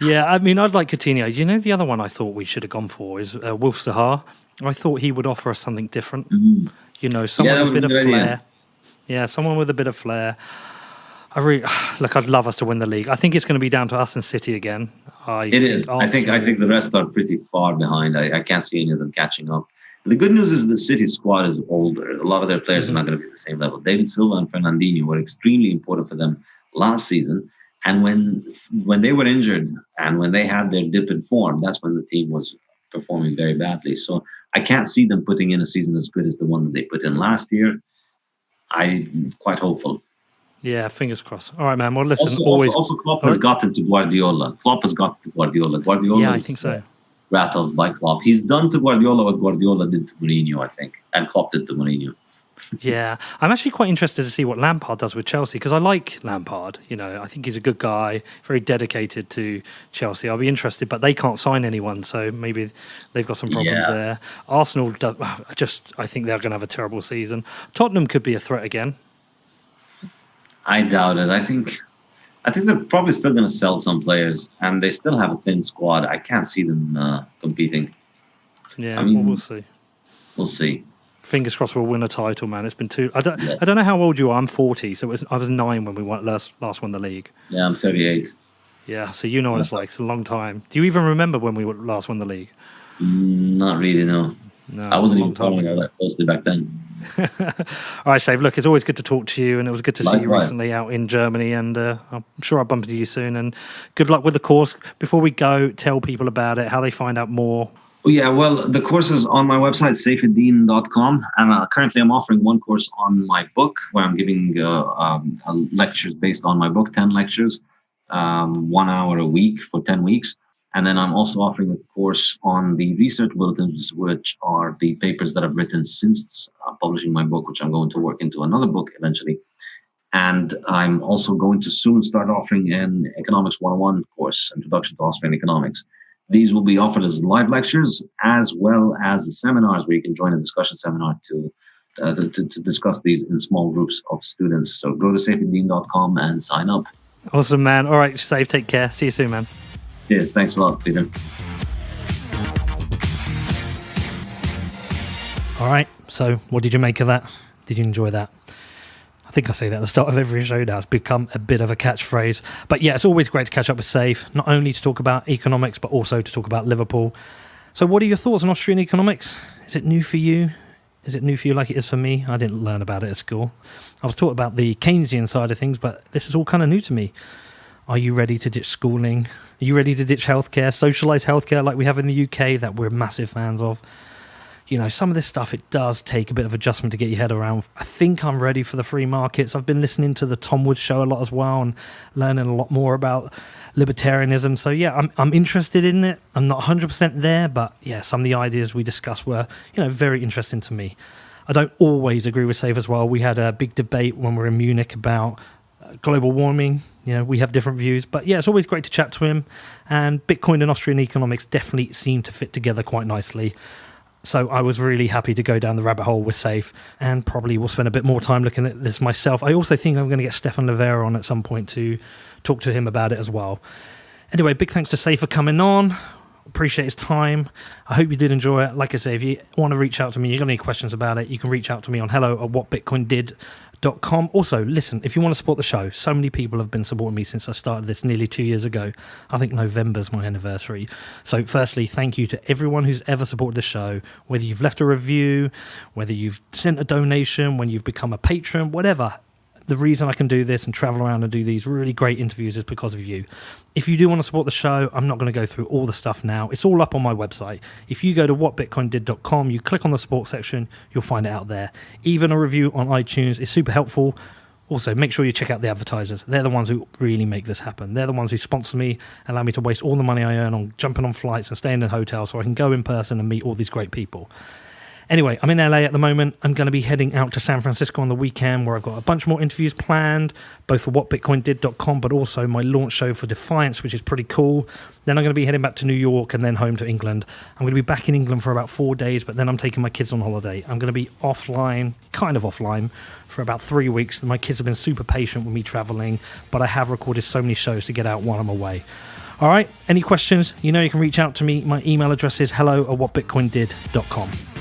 Yeah, I mean, I'd like Coutinho. The other one I thought we should have gone for is Wolf Sahar. I thought he would offer us something different. Mm-hmm. Someone with a bit of flair. Yeah, someone with a bit of flair. I'd love us to win the league. I think it's going to be down to us and City again. It is. I think the rest are pretty far behind. I can't see any of them catching up. The good news is the City squad is older. A lot of their players are not going to be at the same level. David Silva and Fernandinho were extremely important for them last season. And when they were injured and when they had their dip in form, that's when the team was performing very badly. So I can't see them putting in a season as good as the one that they put in last year. I'm quite hopeful. Yeah, fingers crossed. All right, man. Well, listen, also Klopp has gotten to Guardiola. Guardiola yeah, I think so. Rattled by Klopp. He's done to Guardiola what Guardiola did to Mourinho, I think, and Klopp did to Mourinho. Yeah, I'm actually quite interested to see what Lampard does with Chelsea, because I like Lampard. I think he's a good guy, very dedicated to Chelsea. I'll be interested, but they can't sign anyone, so maybe they've got some problems there. Arsenal, I think they're going to have a terrible season. Tottenham could be a threat again. I doubt it. I think they're probably still going to sell some players, and they still have a thin squad. I can't see them competing. Yeah, we'll see. We'll see. Fingers crossed we'll win a title, man. It's been I don't know how old you are. I'm 40, so I was 9 when we last won the league. Yeah, I'm 38. Yeah, so you know what it's like. It's a long time. Do you even remember when we last won the league? Not really, no. I wasn't even following all that closely back then. All right, Saif, look, it's always good to talk to you, and it was good to see you recently out in Germany, and I'm sure I'll bump into you soon, and good luck with the course. Before we go, tell people about it, how they find out more. Yeah, well, the course is on my website, Saifedean.com, and currently I'm offering one course on my book where I'm giving lectures based on my book, 10 lectures, 1 hour a week for 10 weeks. And then I'm also offering a course on the research bulletins, which are the papers that I've written since publishing my book, which I'm going to work into another book eventually. And I'm also going to soon start offering an Economics 101 course, Introduction to Austrian Economics. These will be offered as live lectures as well as seminars where you can join a discussion seminar to discuss these in small groups of students. So go to saifedean.com and sign up. Awesome, man. All right, Saif, take care. See you soon, man. Cheers. Thanks a lot, Peter. All right, so what did you make of that? Did you enjoy that? I think I say that at the start of every show now. It's become a bit of a catchphrase. But yeah, it's always great to catch up with Saif, not only to talk about economics, but also to talk about Liverpool. So what are your thoughts on Austrian economics? Is it new for you? Is it new for you like it is for me? I didn't learn about it at school. I was taught about the Keynesian side of things, but this is all kind of new to me. Are you ready to ditch schooling? Are you ready to ditch healthcare, socialised healthcare like we have in the UK that we're massive fans of? You know, some of this stuff, it does take a bit of adjustment to get your head around. I think I'm ready for the free markets. I've been listening to the Tom Woods show a lot as well and learning a lot more about libertarianism. So yeah, I'm interested in it. I'm not 100% there, but yeah, some of the ideas we discussed were, very interesting to me. I don't always agree with Saif as well. We had a big debate when we were in Munich about global warming. We have different views, but yeah, it's always great to chat to him. And Bitcoin and Austrian economics definitely seem to fit together quite nicely. So I was really happy to go down the rabbit hole with Saif, and probably will spend a bit more time looking at this myself. I also think I'm going to get Stefan Livera on at some point to talk to him about it as well. Anyway, big thanks to Saif for coming on. Appreciate his time. I hope you did enjoy it. Like I say, if you want to reach out to me, you got any questions about it, you can reach out to me on hello@whatbitcoindid.com. Also, listen, if you want to support the show, so many people have been supporting me since I started this nearly 2 years ago. I think November's my anniversary. So firstly, thank you to everyone who's ever supported the show, whether you've left a review, whether you've sent a donation, when you've become a patron, whatever. The reason I can do this and travel around and do these really great interviews is because of you. If you do want to support the show, I'm not going to go through all the stuff now. It's all up on my website. If you go to whatbitcoindid.com, you click on the support section, you'll find it out there. Even a review on iTunes is super helpful. Also, make sure you check out the advertisers. They're the ones who really make this happen. They're the ones who sponsor me, allow me to waste all the money I earn on jumping on flights and staying in hotels so I can go in person and meet all these great people. Anyway, I'm in LA at the moment. I'm going to be heading out to San Francisco on the weekend where I've got a bunch more interviews planned, both for whatbitcoindid.com, but also my launch show for Defiance, which is pretty cool. Then I'm going to be heading back to New York and then home to England. I'm going to be back in England for about 4 days, but then I'm taking my kids on holiday. I'm going to be offline, kind of offline, for about 3 weeks. My kids have been super patient with me traveling, but I have recorded so many shows to get out while I'm away. All right, any questions? You can reach out to me. My email address is hello@whatbitcoindid.com.